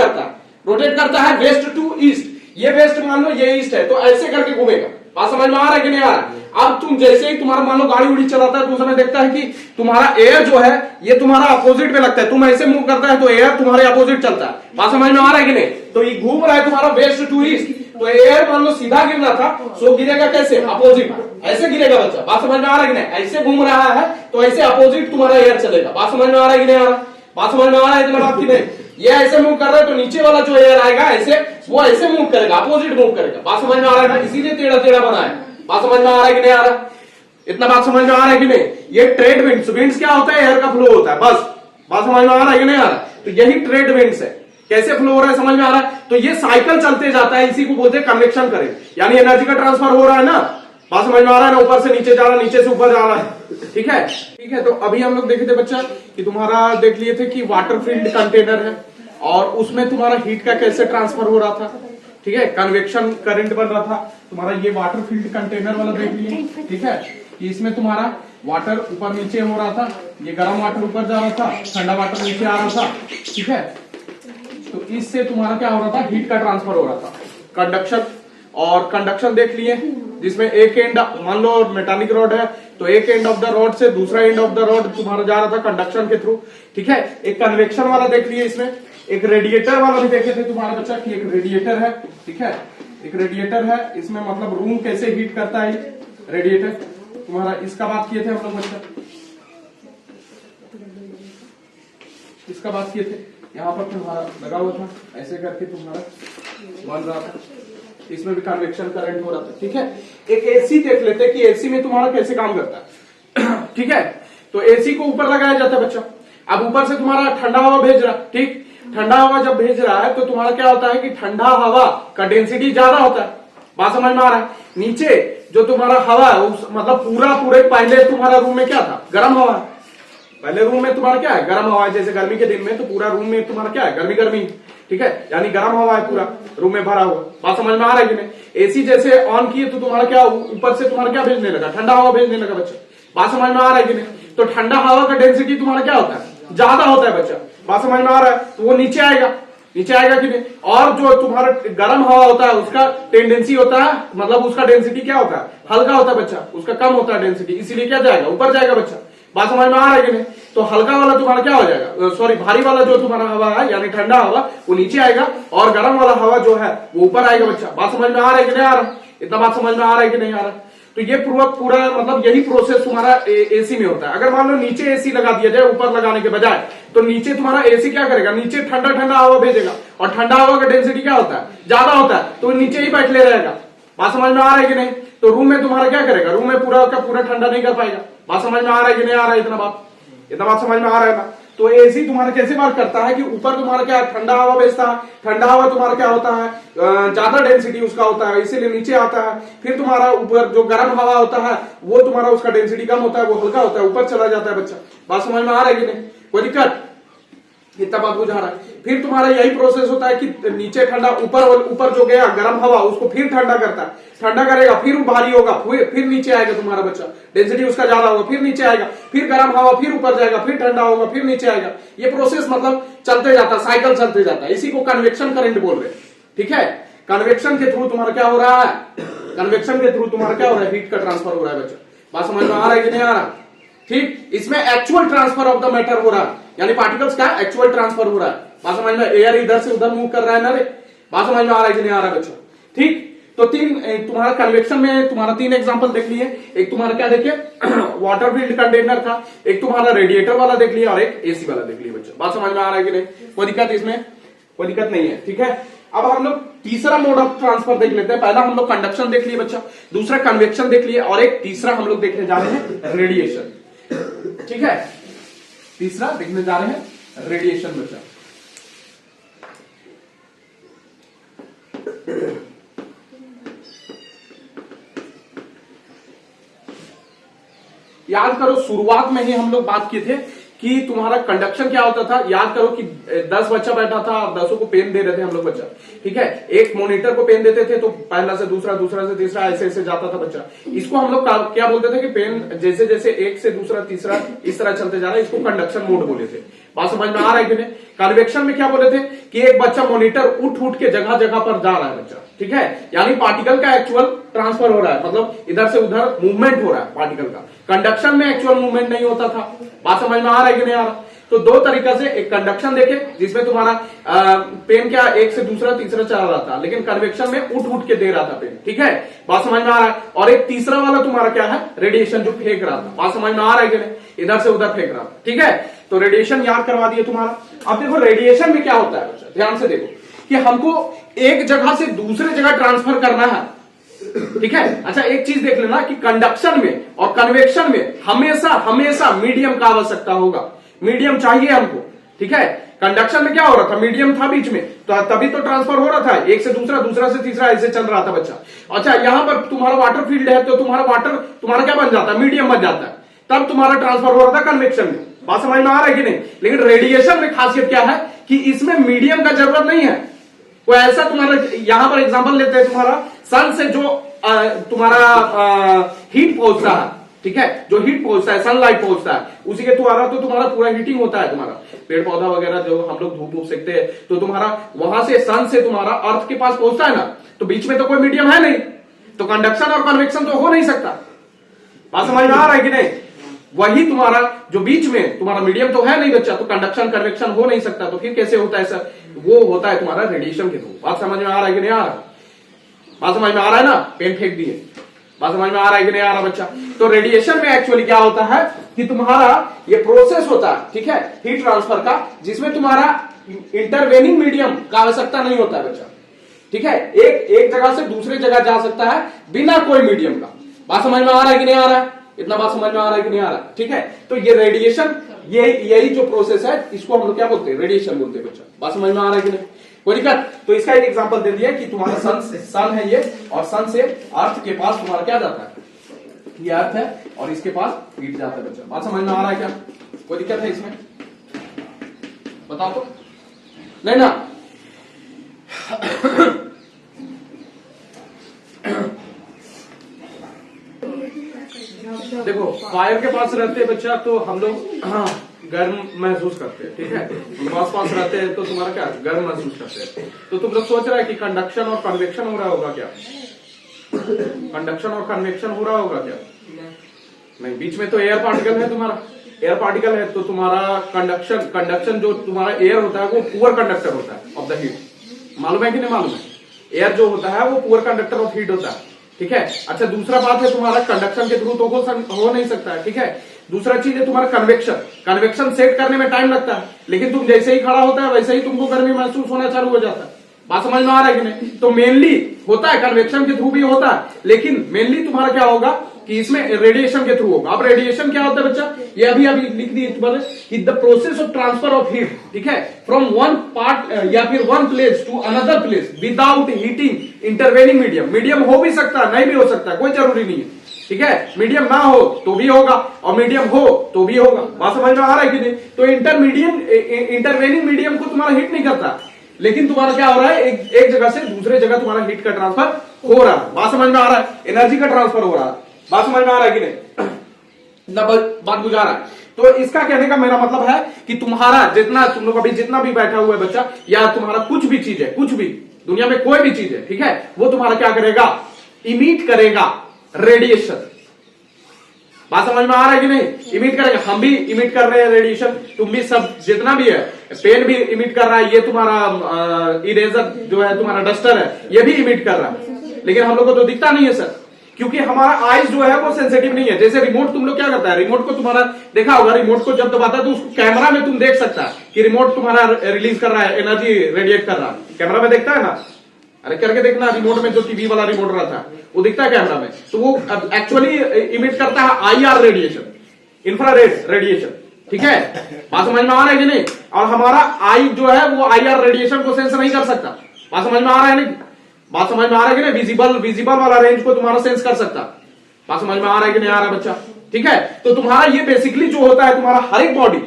करता है वेस्ट टू ईस्ट। ये वेस्ट मान लो, ये ईस्ट है, तो ऐसे करके घूमेगा। बात समझ में आ रहा है कि नहीं आ रहा। अब तुम जैसे ही तुम्हारा मान लो गाड़ी उड़ी चलाता है तो उस समय देखता है कि तुम्हारा एयर जो है ये तुम्हारा अपोजिट में लगता है, तुम ऐसे मूव करता है तो एयर तुम्हारे अपोजिट चलता है। बात समझ में आ रहा है कि नहीं, तो ये घूम रहा है तुम्हारा वेस्ट टू ईस्ट, तो एयर मान लो सीधा गिरना था, सो गिरेगा कैसे, अपोजिट, ऐसे गिरेगा बच्चा। बात समझ में आ रहा है कि नहीं, ऐसे घूम रहा है तो ऐसे अपोजिट तुम्हारा एयर चलेगा। बात समझ में आ रहा है कि नहीं आ रहा, बात समझ में आ रहा है तुम्हारा आपकी नहीं। ये ऐसे मूव कर रहा है तो नीचे वाला जो एयर आएगा ऐसे, वो ऐसे मूव करेगा, अपोजिट मूव करेगा। बात समझ में आ रहा है ना, इसीलिए टेढ़ा टेढ़ा बना है। बात समझ में आ रहा है कि नहीं आ रहा, इतना बात समझ में आ रहा है कि नहीं। ये ट्रेड विंड्स, विंड्स क्या होता है, एयर का फ्लो होता है बस। बात समझ में आ रहा है कि नहीं आ रहा, तो यही ट्रेड विंड्स है। कैसे फ्लो हो रहा है समझ में आ रहा है, तो ये साइकिल चलते जाता है, इसी को बोलते हैं कन्वेक्शन करेंट, यानी एनर्जी का ट्रांसफर हो रहा है ना। बात समझ में आ रहा है ना, ऊपर से नीचे जा रहा है, नीचे से ऊपर जा रहा है, ठीक है, ठीक है। तो अभी हम लोग देखे थे बच्चा कि तुम्हारा देख लिए थे कि वाटर फील्ड कंटेनर है और उसमें तुम्हारा हीट का कैसे ट्रांसफर हो रहा था, ठीक है, कन्वेक्शन करंट बन रहा था तुम्हारा। ये वाटर फील्ड कंटेनर वाला देख लिए, ठीक है, कि इसमें तुम्हारा वाटर ऊपर नीचे हो रहा था, ये गर्म वाटर ऊपर जा रहा था, ठंडा वाटर नीचे आ रहा था, ठीक है। तो इससे तुम्हारा क्या हो रहा था, हीट का ट्रांसफर हो रहा था। कंडक्शन, और कंडक्शन देख लिए जिसमें एक एंड मान लो मेटालिक रॉड है तो एक एंड ऑफ द रॉड से दूसरा एंड ऑफ द रॉड तुम्हारा जा रहा था कंडक्शन के थ्रू, ठीक है। एक कन्वेक्शन वाला देख लिए, इसमें एक रेडिएटर वाला भी देखे थे तुम्हारा बच्चा कि एक रेडिएटर है, ठीक है, एक रेडिएटर है, इसमें मतलब रूम कैसे हीट करता है रेडिएटर तुम्हारा, इसका बात किए थे हम लोग बच्चा, इसका बात किए थे। यहाँ पर तुम्हारा लगा हुआ था, ऐसे करके तुम्हारा बन रहा था, इसमें भी कन्वेक्शन करंट हो रहा था, ठीक है। एक एसी देख लेते हैं कि एसी में तुम्हारा कैसे काम करता है, ठीक है। तो एसी को ऊपर लगाया जाता है बच्चा, अब ऊपर से तुम्हारा ठंडा हवा भेज रहा, ठीक, ठंडा हवा जब भेज रहा है तो तुम्हारा क्या होता है कि ठंडा हवा का डेंसिटी ज्यादा होता है। बात समझ में आ रहा है, नीचे जो तुम्हारा हवा है उस मतलब पूरे पहले तुम्हारा रूम में क्या था, गर्म हवा, पहले रूम में तुम्हारा क्या है, गर्म हवा है। जैसे गर्मी के दिन में तो पूरा रूम में तुम्हारा क्या है, गर्मी, ठीक है, यानी गर्म हवा है पूरा रूम में भरा हुआ। बात समझ में आ रहा है कि नहीं। एसी जैसे ऑन किए तो तुम्हारा क्या ऊपर से तुम्हारा क्या भेजने लगा, ठंडा हवा भेजने लगा बच्चा। बात समझ में आ रहा है कि नहीं। तो ठंडा हवा का डेंसिटी तुम्हारा क्या होता है, ज्यादा होता है बच्चा। बात समझ में आ रहा है, तो वो नीचे आएगा कि नहीं। और जो तुम्हारा गर्म हवा होता है उसका टेंडेंसी होता है, मतलब उसका डेंसिटी क्या होता है, हल्का होता है बच्चा, उसका कम होता है डेंसिटी, इसीलिए क्या जाएगा, ऊपर जाएगा बच्चा। बात समझ में आ रहा है कि नहीं। तो हल्का वाला तुम्हारा क्या हो जाएगा, सॉरी भारी वाला जो तुम्हारा हवा है यानी ठंडा हवा वो नीचे आएगा और गर्म वाला हवा जो है वो ऊपर आएगा बच्चा। बात समझ में आ रहा है कि नहीं आ रहा, इतना बात समझ में आ रहा है कि नहीं आ रहा। तो ये पूरा पूरा मतलब यही प्रोसेस तुम्हारा एसी में होता है। अगर मान लो नीचे एसी लगा दिया जाए ऊपर लगाने के बजाय, तो नीचे तुम्हारा एसी क्या करेगा, नीचे ठंडा ठंडा हवा भेजेगा, और ठंडा हवा का डेंसिटी क्या होता है, ज्यादा होता है, तो नीचे ही बैठ ले रहेगा। बात समझ में आ रहा है कि नहीं? तो रूम में तुम्हारा क्या करेगा, रूम में पूरा का पूरा ठंडा नहीं कर पाएगा। बात समझ में आ रहा है कि नहीं आ रहा है? इतना बात समझ में आ रहा है ना? तो एसी तुम्हारा कैसे वर्क करता है कि ऊपर तुम्हारा क्या ठंडा हवा भेजता है, ठंडा हवा तुम्हारा क्या होता है, ज्यादा डेंसिटी उसका होता है, इसीलिए नीचे आता है। फिर तुम्हारा ऊपर जो गर्म हवा होता है वो तुम्हारा उसका डेंसिटी कम होता है, वो हल्का होता है, ऊपर चला जाता है। बच्चा बात समझ में आ रहा है कि नहीं? कोई दिक्कत? इतना बात बुझा रहा है। फिर तुम्हारा यही प्रोसेस होता है कि नीचे ठंडा, ऊपर जो गया गर्म हवा उसको फिर ठंडा करता है, ठंडा करेगा, फिर भारी होगा, फिर नीचे आएगा तुम्हारा बच्चा, डेंसिटी उसका ज्यादा होगा, फिर नीचे आएगा, फिर गर्म हवा फिर ऊपर जाएगा, फिर ठंडा होगा, फिर नीचे आएगा। ये प्रोसेस मतलब चलते जाता है, साइकिल चलते जाता है। इसी को कन्वेक्शन करंट बोल रहे हैं। ठीक है, कन्वेक्शन के थ्रू तुम्हारा क्या हो रहा है, कन्वेक्शन के थ्रू तुम्हारा क्या हो रहा है, हीट का ट्रांसफर हो रहा है। बच्चा बात समझ में आ रहा है कि नहीं आ रहा? ठीक, इसमें actual transfer of the matter हो रहा है, यानी पार्टिकल्स का एक्चुअल ट्रांसफर हो रहा है। बात समझ में? एयर इधर से उधर मूव कर रहा है ना रे? बात समझ में आ रहा है कि नहीं आ रहा है बच्चों? ठीक, तो तुम्हारा कन्वेक्शन में तुम्हारा 3 एग्जांपल देख लिए। एक तुम्हारा क्या देखिए वाटर फील्ड कंटेनर था, एक तुम्हारा रेडिएटर वाला देख लिया, और एक एसी वाला देख लिया। बच्चों बात समझ में आ रहा है कि नहीं? कोई दिक्कत इसमें? कोई दिक्कत नहीं है। ठीक है, अब हम लोग तीसरा मोड ऑफ ट्रांसफर देख लेते हैं। पहला हम लोग कंडक्शन देख लिए बच्चा, दूसरा कन्वेक्शन देख लिए, और एक तीसरा हम लोग देखने जा रहे हैं रेडिएशन। ठीक है, तीसरा देखने जा रहे हैं रेडिएशन बच्चा। याद करो शुरुआत में ही हम लोग बात किए थे कि तुम्हारा कंडक्शन क्या होता था। याद करो कि 10 बच्चा बैठा था और 10 को पेन दे रहे थे हम लोग बच्चा। ठीक है, एक मॉनिटर को पेन देते थे तो पहला से दूसरा, दूसरा से तीसरा, ऐसे ऐसे जाता था बच्चा। इसको हम लोग क्या बोलते थे कि पेन जैसे जैसे एक से दूसरा तीसरा इस तरह चलते जा रहा है, इसको कंडक्शन मोड बोले थे। बात समझ में आ रहा है कि नहीं? कन्वेक्शन में क्या बोले थे कि एक बच्चा मॉनिटर उठ के जगह जगह पर जा रहा है बच्चा। ठीक है, यानी पार्टिकल का एक्चुअल ट्रांसफर हो रहा है, मतलब इधर से उधर मूवमेंट हो रहा है पार्टिकल का। कंडक्शन में एक्चुअल मूवमेंट नहीं होता था। बात समझ में आ रहा है कि नहीं आ रहा? तो 2 तरीका से, एक कंडक्शन देखे जिसमें तुम्हारा पेन क्या एक से दूसरा तीसरा चल रहा था, लेकिन कन्वेक्शन में उठ के दे रहा था पेन। ठीक है, बात समझ में आ रहा है? और एक तीसरा वाला तुम्हारा क्या है, रेडिएशन, जो फेंक रहा था। बात समझ में आ रहा है कि नहीं? इधर से उधर फेंक रहा था। ठीक है, तो रेडिएशन याद करवा दिए तुम्हारा। अब देखो रेडिएशन में क्या होता है बच्चा, ध्यान से देखो कि हमको एक जगह से दूसरे जगह ट्रांसफर करना है। ठीक है, अच्छा एक चीज देख लेना कि कंडक्शन में और कन्वेक्शन में हमेशा हमेशा मीडियम का आवश्यकता होगा, मीडियम चाहिए हमको। ठीक है, कंडक्शन में क्या हो रहा था, मीडियम था बीच में, तो तभी तो ट्रांसफर हो रहा था, एक से दूसरा, दूसरा से तीसरा ऐसे चल रहा था बच्चा। अच्छा यहां पर तुम्हारा वाटर फील्ड है तो तुम्हारा क्या बन जाता है, मीडियम बन जाता है, तब तुम्हारा ट्रांसफर हो रहा था कन्वेक्शन में। बात समझ में आ रहा है कि नहीं? लेकिन रेडिएशन में खासियत क्या है कि इसमें मीडियम का जरूरत नहीं है। कोई ऐसा तुम्हारा, यहां पर एग्जांपल लेते हैं, तुम्हारा सन से जो तुम्हारा हीट पहुंचता है। ठीक है, जो हीट पहुंचता है, सनलाइट पहुंचता है, उसी के द्वारा तो तुम्हारा पूरा हीटिंग होता है। तुम्हारा पेड़ पौधा वगैरह जो हम लोग धूप सेकते हैं, तो तुम्हारा वहां से सन से तुम्हारा अर्थ के पास पहुंचता है ना, तो बीच में तो कोई मीडियम है नहीं, तो कंडक्शन और कन्वेक्शन तो हो नहीं सकता। बात समझ में आ रहा है कि नहीं? वही तुम्हारा जो बीच में तुम्हारा मीडियम तो है नहीं बच्चा, तो कंडक्शन कन्वेक्शन हो नहीं सकता। तो फिर कैसे होता है सर? वो होता है तुम्हारा रेडिएशन के थ्रू। बात समझ में आ रहा है कि नहीं आ रहा? बात समझ में आ रहा है ना? पेन फेंक दिए। बात समझ में आ रहा है कि नहीं आ रहा बच्चा? तो रेडिएशन में एक्चुअली क्या होता है कि तुम्हारा ये प्रोसेस होता है, ठीक है, हीट ट्रांसफर का, जिसमें तुम्हारा इंटरवेनिंग मीडियम का आवश्यकता नहीं होता है बच्चा। ठीक है, एक जगह से दूसरे जगह जा सकता है बिना कोई मीडियम का। बात समझ में आ रहा है कि नहीं आ रहा है? इतना बात समझ में आ रहा है कि नहीं आ रहा? ठीक है, तो ये रेडिएशन, यही जो प्रोसेस है, इसको हम लोग क्या बोलते हैं, रेडिएशन बोलते हैं बच्चा। बात समझ में आ रहा है कि नहीं? कोई दिक्कत? तो इसका एक एग्जांपल दे दिया कि तुम्हारा सन है ये, और सन से अर्थ के पास तुम्हारा क्या जाता है, ये अर्थ है, और इसके पास हीट जाता है बच्चा। बात समझ में आ रहा है क्या? कोई दिक्कत है इसमें? बताओ तो। नहीं ना? देखो फायर के पास रहते हैं बच्चा तो हम लोग गर्म महसूस करते हैं। ठीक है, पास रहते हैं तो तुम्हारा क्या, गर्म महसूस करते हैं। तो तुम लोग सोच रहे हैं कि कंडक्शन और कन्वेक्शन हो रहा होगा क्या? कंडक्शन और कन्वेक्शन हो रहा होगा क्या? नहीं, बीच में तो एयर पार्टिकल है, तुम्हारा एयर पार्टिकल है, तो तुम्हारा कंडक्शन जो तुम्हारा एयर होता है वो पुअर कंडक्टर होता है ऑफ द हीट। मालूम है कि नहीं मालूम है? एयर जो होता है वो पुअर कंडक्टर ऑफ हीट होता है। ठीक है। अच्छा, दूसरा बात है तुम्हारा कंडक्शन के थ्रू तो हो नहीं सकता है, ठीक है। दूसरा चीज है तुम्हारा कन्वेक्शन। कन्वेक्शन सेट करने में टाइम लगता है, लेकिन तुम जैसे ही खड़ा होता है वैसे ही तुमको गर्मी महसूस होना चालू हो जाता है। बात समझ में आ रहा है कि नहीं? तो मेनली होता है कन्वेक्शन के थ्रू भी होता है, लेकिन मेनली तुम्हारा क्या होगा कि इसमें रेडिएशन के थ्रू होगा। अब रेडिएशन क्या होता है बच्चा, ये अभी अभी लिख दिए तुम्हारे कि the process of transfer of heat, ठीक है, फ्रॉम वन पार्ट या फिर one place to another place without heating intervening medium. Medium हो भी सकता है, नहीं भी हो सकता, कोई जरूरी नहीं है, ठीक है। मीडियम ना हो तो भी होगा और मीडियम हो तो भी होगा। बात समझ में आ रहा है कि नहीं? तो इंटरवेनिंग मीडियम को तुम्हारा हीट नहीं करता, लेकिन तुम्हारा क्या हो रहा है, एक जगह से दूसरे जगह तुम्हारा हीट का ट्रांसफर हो रहा है। बात समझ में आ रहा है? एनर्जी का ट्रांसफर हो रहा है। बात समझ में आ रहा है कि नहीं? बात बुझा रहा है? तो इसका कहने का मेरा मतलब है कि तुम्हारा जितना तुम लोग अभी जितना भी बैठा हुआ है बच्चा, या तुम्हारा कुछ भी चीज है, कुछ भी दुनिया में कोई भी चीज है, ठीक है, वो तुम्हारा क्या करेगा, इमिट करेगा रेडिएशन। बात समझ में आ रहा है कि नहीं? इमिट करेगा। हम भी इमिट कर रहे हैं रेडिएशन, तुम भी, सब जितना भी है, पेन भी इमिट कर रहा है, ये तुम्हारा इरेजर जो है, तुम्हारा डस्टर है, ये भी इमिट कर रहा है, लेकिन हम लोग को तो दिखता नहीं है सर, क्योंकि हमारा आईज जो है वो सेंसिटिव नहीं है। जैसे रिमोट तुम लोग क्या करता है, रिमोट को तुम्हारा देखा होगा, रिमोट को जब दबाता है तो उसको कैमरा में तुम देख सकता है कि रिमोट तुम्हारा रिलीज कर रहा है, एनर्जी रेडिएट कर रहा है, कैमरा में देखता है ना। अरे करके देखना, रिमोट में जो टीवी वाला रिमोट रहता है वो दिखता है कैमरा में, तो वो एक्चुअली इमिट करता है आईआर रेडिएशन, इंफ्रारेड रेडिएशन, ठीक है। बात समझ में आ रहा है कि नहीं? और हमारा आई जो है वो आईआर रेडिएशन को सेंस नहीं कर सकता। बात समझ में आ रहा है नहीं? बात समझ में आ रहा है कि नहीं? विजिबल वाला रेंज को तुम्हारा सेंस कर सकता। बात समझ में आ रहा है कि नहीं आ रहा है बच्चा? ठीक है। तो तुम्हारा ये बेसिकली जो होता है, तुम्हारा हर एक बॉडी,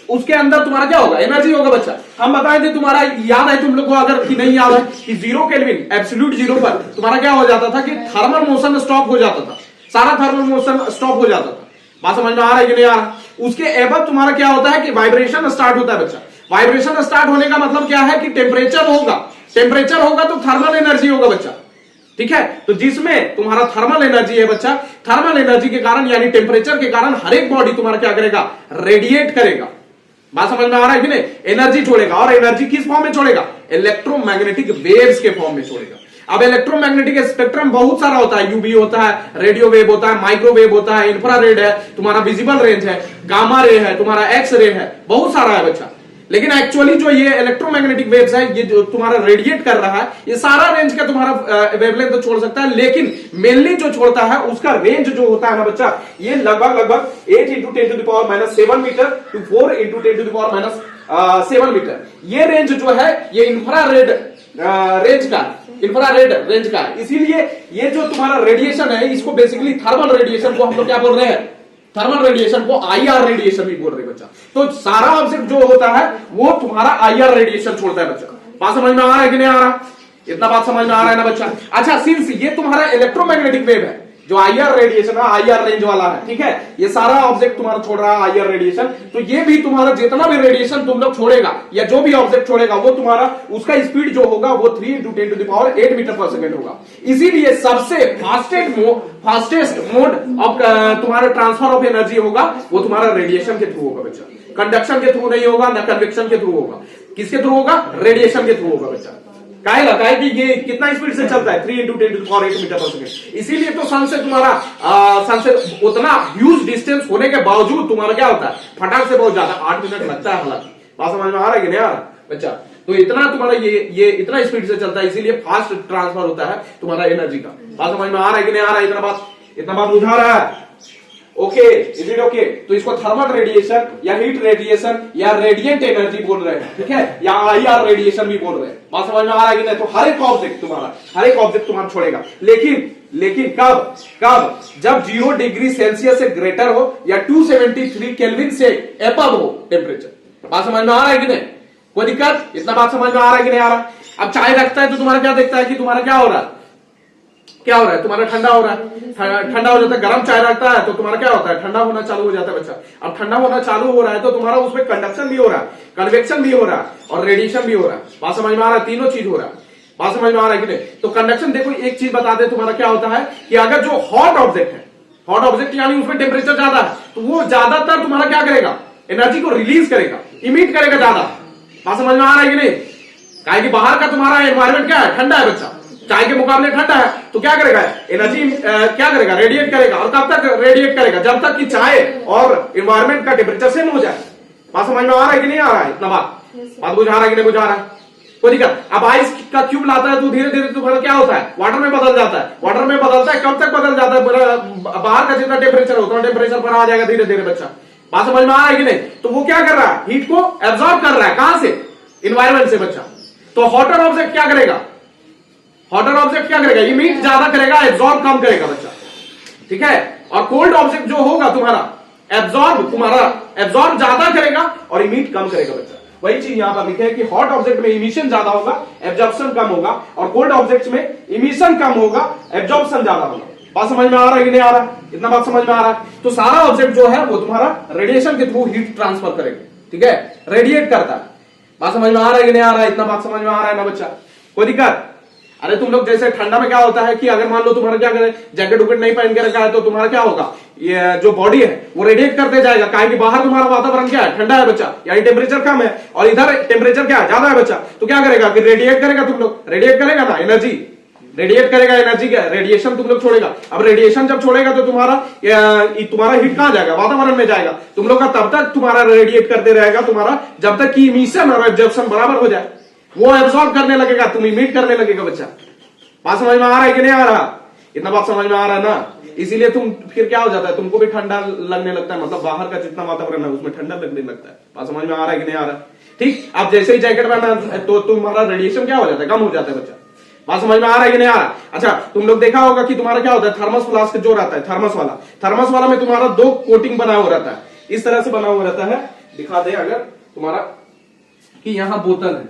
उसके अंदर तुम्हारा क्या होगा, एनर्जी होगा बच्चा। हम बताए थे, तुम्हारा याद है तुम लोग को, अगर कि नहीं याद है, कि 0 केल्विन एब्सोल्यूट 0 पर तुम्हारा क्या हो जाता था कि थर्मल मोशन स्टॉप हो जाता था, सारा थर्मल मोशन स्टॉप हो जाता था। बात समझ में आ रहा है कि नहीं आ रहा? उसके एबव तुम्हारा क्या होता है कि वाइब्रेशन स्टार्ट होता है बच्चा। वाइब्रेशन स्टार्ट होने का मतलब क्या है कि टेम्परेचर होगा, टेम्परेचर होगा तो थर्मल एनर्जी होगा बच्चा, ठीक है। तो जिसमें तुम्हारा थर्मल एनर्जी है बच्चा, थर्मल एनर्जी के कारण यानी टेम्परेचर के कारण हर एक बॉडी तुम्हारा क्या करेगा, रेडिएट करेगा। बात समझ में आ रहा है कि नहीं? एनर्जी छोड़ेगा, और एनर्जी किस फॉर्म में छोड़ेगा, इलेक्ट्रोमैग्नेटिक वेव्स के फॉर्म में छोड़ेगा। अब इलेक्ट्रोमैग्नेटिक स्पेक्ट्रम बहुत सारा होता है, यूवी होता है, रेडियो वेव होता है, माइक्रोवेव होता है, इंफ्रारेड है, तुम्हारा विजिबल रेंज है, गामा रे है, तुम्हारा एक्स रे है, बहुत सारा है बच्चा। लेकिन एक्चुअली जो ये इलेक्ट्रोमैग्नेटिक वेव्स है, ये जो तुम्हारा रेडिएट कर रहा है, ये सारा रेंज का तुम्हारा वेवलेंथ तो छोड़ सकता है, लेकिन मेनली जो छोड़ता है उसका रेंज जो होता है ना बच्चा, ये लगभग 8 × 10⁻⁷ मीटर टू 4 × 10⁻⁷ मीटर। ये रेंज जो है ये इंफ्रारेड रेंज का, इसीलिए ये जो तुम्हारा रेडिएशन है, इसको बेसिकली थर्मल रेडिएशन को हम लोग क्या बोल रहे हैं, थर्मल रेडिएशन को आईआर रेडिएशन भी बोल रहे हैं बच्चा। तो सारा ऑब्जेक्ट जो होता है वो तुम्हारा आईआर रेडिएशन छोड़ता है बच्चा। बात समझ में आ रहा है कि नहीं आ रहा? इतना बात समझ में आ रहा है ना बच्चा? अच्छा, सिंस ये तुम्हारा इलेक्ट्रोमैग्नेटिक वेव है, जो आईआर रेडिएशन है, आईआर रेंज वाला है, ठीक है, ये सारा ऑब्जेक्ट तुम्हारा छोड़ रहा है आईआर रेडिएशन, तो ये भी तुम्हारा जितना भी रेडिएशन तुम लोग छोड़ेगा या जो भी ऑब्जेक्ट छोड़ेगा, वो तुम्हारा उसका स्पीड जो होगा वो 3 × 10⁸ मीटर पर सेकेंड होगा। इसीलिए सबसे फास्टेस्ट मोड ऑफ तुम्हारा ट्रांसफर ऑफ एनर्जी होगा वो तुम्हारा रेडिएशन के थ्रू होगा बच्चा। कंडक्शन के थ्रू नहीं होगा, न कन्वेक्शन के थ्रू होगा। किसके थ्रू होगा? रेडिएशन के थ्रू होगा बच्चा। काहे कि ये कितना स्पीड से चलता है, 3 × 10⁸ मीटर पर सेकेंड। इसीलिए तो सन से तुम्हारा सन से उतना ह्यूज डिस्टेंस होने के बावजूद तुम्हारा क्या होता है, फटाक से बहुत ज्यादा 8 मिनट लगता है। हालांकि बात समझ में आ रहा है कि नहीं आ रहा बच्चा? तो इतना तुम्हारा ये इतना स्पीड से चलता है, इसीलिए फास्ट ट्रांसफर होता है तुम्हारा एनर्जी का। बात समझ में आ रहा है कि नहीं आ रहा? इतना बात बुझा रहा है? Okay, is it okay? तो इसको थर्मल रेडिएशन या हीट रेडिएशन या रेडिएंट एनर्जी बोल रहे हैं, ठीक है, या आईआर रेडिएशन भी बोल रहे हैं। बात समझ में आ रहा है कि नहीं? तो हर एक ऑब्जेक्ट तुम्हारा छोड़ेगा, लेकिन कब जब 0 डिग्री सेल्सियस से ग्रेटर हो या 273 केल्विन से एबव हो टेम्परेचर। बात समझ में आ रहा है कि नहीं? कोई दिक्कत? इतना बात समझ में आ रहा है कि नहीं आ रहा? अब चाय रखता है तो तुम्हारा क्या देखता है कि तुम्हारा क्या हो रहा है, तुम्हारा ठंडा हो रहा है, ठंडा हो जाता है। गर्म चाय रखता है तो तुम्हारा क्या होता है, ठंडा होना चालू हो जाता है बच्चा। अब ठंडा होना चालू हो रहा है तो तुम्हारा उसमें कंडक्शन भी हो रहा है, कन्वेक्शन भी हो रहा है और रेडिएशन भी हो रहा है। बात समझ में आ रहा है? तीनों चीज हो रहा है। बात समझ में आ रहा है कि नहीं? तो कंडक्शन, देखो एक चीज बता दे, तुम्हारा क्या होता है कि अगर जो हॉट ऑब्जेक्ट यानी उसमें टेम्परेचर ज्यादा है, तो वो ज्यादातर तुम्हारा क्या करेगा, एनर्जी को रिलीज करेगा, इमिट करेगा ज्यादा। बात समझ में आ रहा है कि नहीं? काहे कि बाहर का तुम्हारा एनवायरमेंट क्या है, ठंडा है बच्चा, चाय के मुकाबले ठंडा है तो क्या करेगा, एनर्जी क्या करेगा, रेडिएट करेगा। और कब तक रेडिएट करेगा, जब तक कि चाय और इन्वायरमेंट का टेम्परेचर सेम हो जाए। बात समझ में आ रहा है कि नहीं आ रहा है, इतना बात बुझा रहा है कि नहीं बुझा रहा है, कोई दिक्कत। अब आइस का क्यूब लाता है तो धीरे धीरे तुम्हारा क्या होता है, वाटर में बदल जाता है। वाटर में बदलता है, कब तक बदल जाता है, बाहर का जितना टेम्परेचर है उतना टेम्परेचर पर आ जाएगा धीरे धीरे बच्चा। बात समझ में आ रहा है कि नहीं। तो वो क्या कर रहा है, हीट को एब्जॉर्ब कर रहा है, कहां से, इन्वायरमेंट से बच्चा। तो हॉटर ऑब्जेक्ट क्या करेगा, हॉटर ऑब्जेक्ट क्या करेगा, इमिट ज्यादा करेगा, एब्जॉर्ब कम करेगा बच्चा, ठीक है। और कोल्ड ऑब्जेक्ट जो होगा तुम्हारा एब्जॉर्ब ज्यादा करेगा और इमिट कम करेगा बच्चा। वही चीज यहां पर लिखे है कि हॉट ऑब्जेक्ट में इमिशन ज्यादा होगा, एब्जॉर्प्शन कम होगा, और कोल्ड ऑब्जेक्ट में इमिशन कम होगा, एब्जॉर्प्शन ज्यादा होगा। बात समझ में आ रहा है कि नहीं आ रहा, इतना बात समझ में आ रहा है। तो सारा ऑब्जेक्ट जो है वो तुम्हारा रेडिएशन के थ्रू हीट ट्रांसफर करेगा, ठीक है, रेडिएट करता है। बात समझ में आ रहा है कि नहीं आ रहा है, इतना बात समझ में आ रहा है ना बच्चा, कोई दिक्कत। अरे तुम लोग जैसे ठंडा में क्या होता है कि अगर मान लो तुम्हारा क्या करे, जैकेट उकेट नहीं पहन के रखा है तो तुम्हारा क्या होगा, ये जो बॉडी है वो रेडिएट करते जाएगा, काहे कि बाहर तुम्हारा वातावरण क्या है, ठंडा है बच्चा, यानी टेम्परेचर कम है, और इधर टेम्परेचर क्या है, ज्यादा है बच्चा। तो क्या करेगा कि रेडिएट करेगा, तुम लोग रेडिएट करेगा ना, एनर्जी रेडिएट करेगा, एनर्जी क्या रेडिएशन तुम लोग छोड़ेगा। अब रेडिएशन जब छोड़ेगा तो तुम्हारा हीट कहां जाएगा, वातावरण में जाएगा। तुम लोग का तब तक तुम्हारा रेडिएट करते रहेगा तुम्हारा, जब तक कि इमिशन और एब्जॉर्प्शन बराबर हो जाए। वो एब्जॉर्ब करने लगेगा, तुम इमिट करने लगेगा बच्चा। बात समझ में आ रहा है कि नहीं आ रहा, इतना बात समझ में आ रहा है ना। इसीलिए तुम फिर क्या हो जाता है, तुमको भी ठंडा लगने लगता है, मतलब बाहर का जितना वातावरण है उसमें ठंडा लगने लगता है। बात समझ में आ रहा है कि नहीं आ रहा, ठीक। अब जैसे ही जैकेट पहना तो तुम्हारा रेडिएशन क्या हो जाता है, कम हो जाता है बच्चा। बात समझ में आ रहा है कि नहीं आ रहा। अच्छा, तुम लोग देखा होगा कि तुम्हारा क्या होता है, थर्मस फ्लास्क जो रहता है, थर्मस वाला में तुम्हारा 2 कोटिंग बना हुआ रहता है, इस तरह से बना हुआ रहता है। दिखा दे अगर तुम्हारा कि यहाँ बोतल है,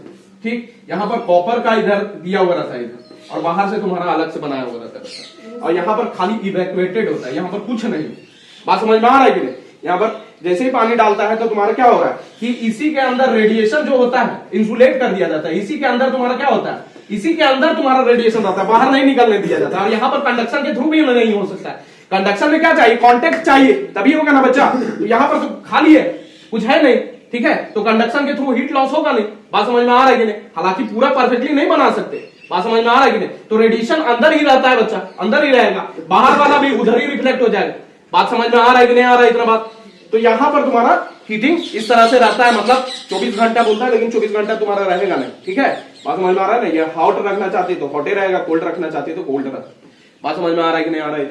ठीक, यहाँ पर कॉपर का इधर दिया हुआ रहता है इधर, और बाहर से तुम्हारा अलग से बनाया हुआ रहता है, और यहाँ पर खाली इवैक्यूएटेड होता है, यहाँ पर कुछ नहीं। बात समझ में आ रहा है कि नहीं। यहाँ पर जैसे ही पानी डालता है तो तुम्हारा क्या हो रहा है कि इसी के अंदर रेडिएशन जो होता है इंसुलेट कर दिया जाता है, इसी के अंदर तुम्हारा क्या होता है, इसी के अंदर तुम्हारा रेडिएशन रहता है, बाहर नहीं निकलने दिया जाता है। और यहाँ पर कंडक्शन के थ्रू भी नहीं हो सकता है। कंडक्शन में क्या चाहिए, कॉन्टेक्ट चाहिए, तभी होगा ना बच्चा। तो यहाँ पर तो खाली है, कुछ है नहीं, ठीक है, तो कंडक्शन के थ्रू हीट लॉस होगा नहीं। बात समझ में आ रहा है कि नहीं। हालांकि पूरा परफेक्टली नहीं बना सकते, बात समझ में आ रहा है कि नहीं। तो रेडिएशन अंदर ही रहता है बच्चा, अंदर ही रहेगा, बाहर वाला भी उधर ही रिफ्लेक्ट हो जाएगा। बात समझ में आ रहा है कि नहीं आ रहा है, इतना बात। तो यहां पर तुम्हारा हीटिंग इस तरह से रहता है, मतलब 24 घंटा बोलता है, लेकिन 24 घंटा तुम्हारा रहेगा नहीं, ठीक है। बात समझ में आ रहा है ना। ये हॉट रखना चाहती तो हॉटे रहेगा, कोल्ड रखना चाहती तो कोल्ड रहेगा। बात समझ में आ रहा है कि नहीं आ रहा है,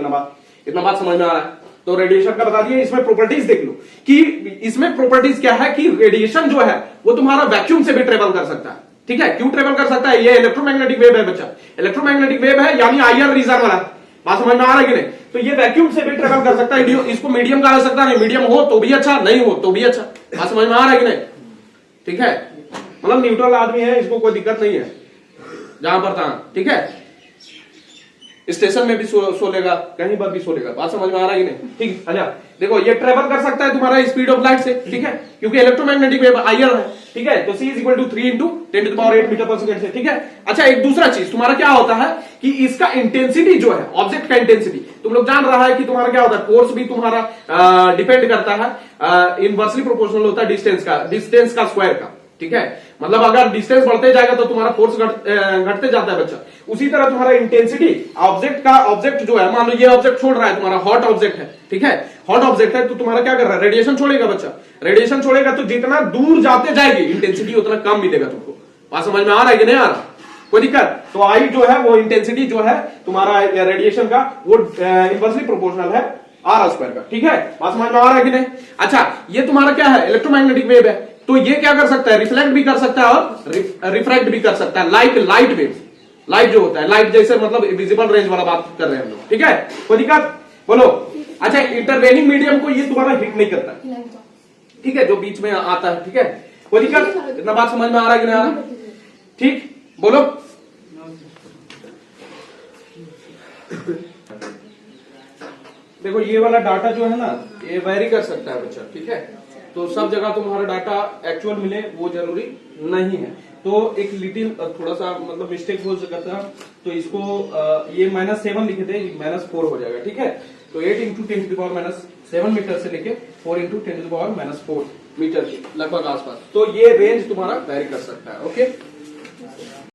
इतना बात समझ में आ रहा है। तो रेडिएशन का बता दिया। इसमें प्रॉपर्टीज देख लो कि इसमें प्रॉपर्टीज क्या है कि रेडिएशन जो है वो तुम्हारा वैक्यूम से भी ट्रेवल कर सकता है, ठीक है। क्यों ट्रेवल कर सकता है, ये इलेक्ट्रोमैग्नेटिक वेव है बच्चा, इलेक्ट्रोमैग्नेटिक वेव है, यानी आईआर रीजन वाला। बात समझ में आ रहा है कि नहीं। तो ये वैक्यूम से भी ट्रेवल कर सकता है, इसको मीडियम कहा जा सकता है, मीडियम हो तो भी अच्छा, नहीं हो तो भी अच्छा। बात समझ में आ रहा है कि नहीं, ठीक है, मतलब न्यूट्रल आदमी है, इसको कोई दिक्कत नहीं है जहां पर तहां, ठीक है। स्टेशन में भी सो लेगा, कहीं पर भी सो लेगा। बात समझ में आ रहा है कि नहीं, ठीक। अच्छा देखो, ये ट्रेवल कर सकता है तुम्हारा स्पीड ऑफ लाइट से, ठीक है, क्योंकि इलेक्ट्रोमैग्नेटिक वेव आईआर है, ठीक है। तो C = 3 × 10⁸ मीटर पर सेकंड से, ठीक है। अच्छा, एक दूसरा चीज तुम्हारा क्या होता है कि इसका इंटेंसिटी जो है, ऑब्जेक्ट का इंटेंसिटी, तुम लोग जान रहा है कि तुम्हारा क्या होता है, फोर्स भी तुम्हारा डिपेंड करता है, इनवर्सली प्रोपोर्शनल होता है डिस्टेंस का स्क्वायर का, ठीक है। मतलब अगर डिस्टेंस बढ़ते जाएगा तो तुम्हारा फोर्स घटते जाता है बच्चा। उसी तरह तुम्हारा इंटेंसिटी ऑब्जेक्ट जो है, मान लो ये ऑब्जेक्ट छोड़ रहा है, तुम्हारा हॉट ऑब्जेक्ट है, ठीक है, हॉट ऑब्जेक्ट है, तो तुम्हारा क्या कर रहा है, रेडिएशन छोड़ेगा बच्चा। रेडिएशन छोड़ेगा तो जितना दूर जाते जाएगी इंटेंसिटी उतना कम मिलेगा तुमको। बात समझ में आ रहा है कि नहीं आ रहा, कोई दिक्कत। तो आई जो है वो इंटेंसिटी जो है तुम्हारा रेडिएशन का, वो इनवर्सली प्रोपोर्शनल है R² का, ठीक है। बात समझ में आ रहा है कि नहीं। अच्छा, ये तुम्हारा क्या है, इलेक्ट्रोमैग्नेटिक वेव है, तो ये क्या कर सकता है, रिफ्लेक्ट भी कर सकता है और रिफ्रैक्ट भी कर सकता है। लाइट वेव, लाइट जो होता है, लाइट जैसे मतलब विजिबल रेंज वाला बात कर रहे हैं हम लोग, ठीक है, कोई दिक्कत, बोलो। अच्छा, इंटरवेनिंग मीडियम को ये तुम्हारा हिट नहीं करता, ठीक है, जो बीच में आता है, ठीक है, कोई दिक्कत। इतना बात समझ में आ रहा है कि नहीं आ रहा, ठीक, बोलो। देखो, ये वाला डाटा जो है ना, ये वेरी कर सकता है बच्चा, ठीक है। तो सब जगह तुम्हारा डाटा एक्चुअल मिले वो जरूरी नहीं है। तो एक लिटिल थोड़ा सा मतलब मिस्टेक हो सकता है, तो इसको ये -7 लिखे थे, -4 हो जाएगा, ठीक है। तो 8 × 10⁻⁷ मीटर से लेके 4 × 10⁻⁴ मीटर के लगभग आसपास। तो ये रेंज तुम्हारा वेरी कर सकता है, ओके।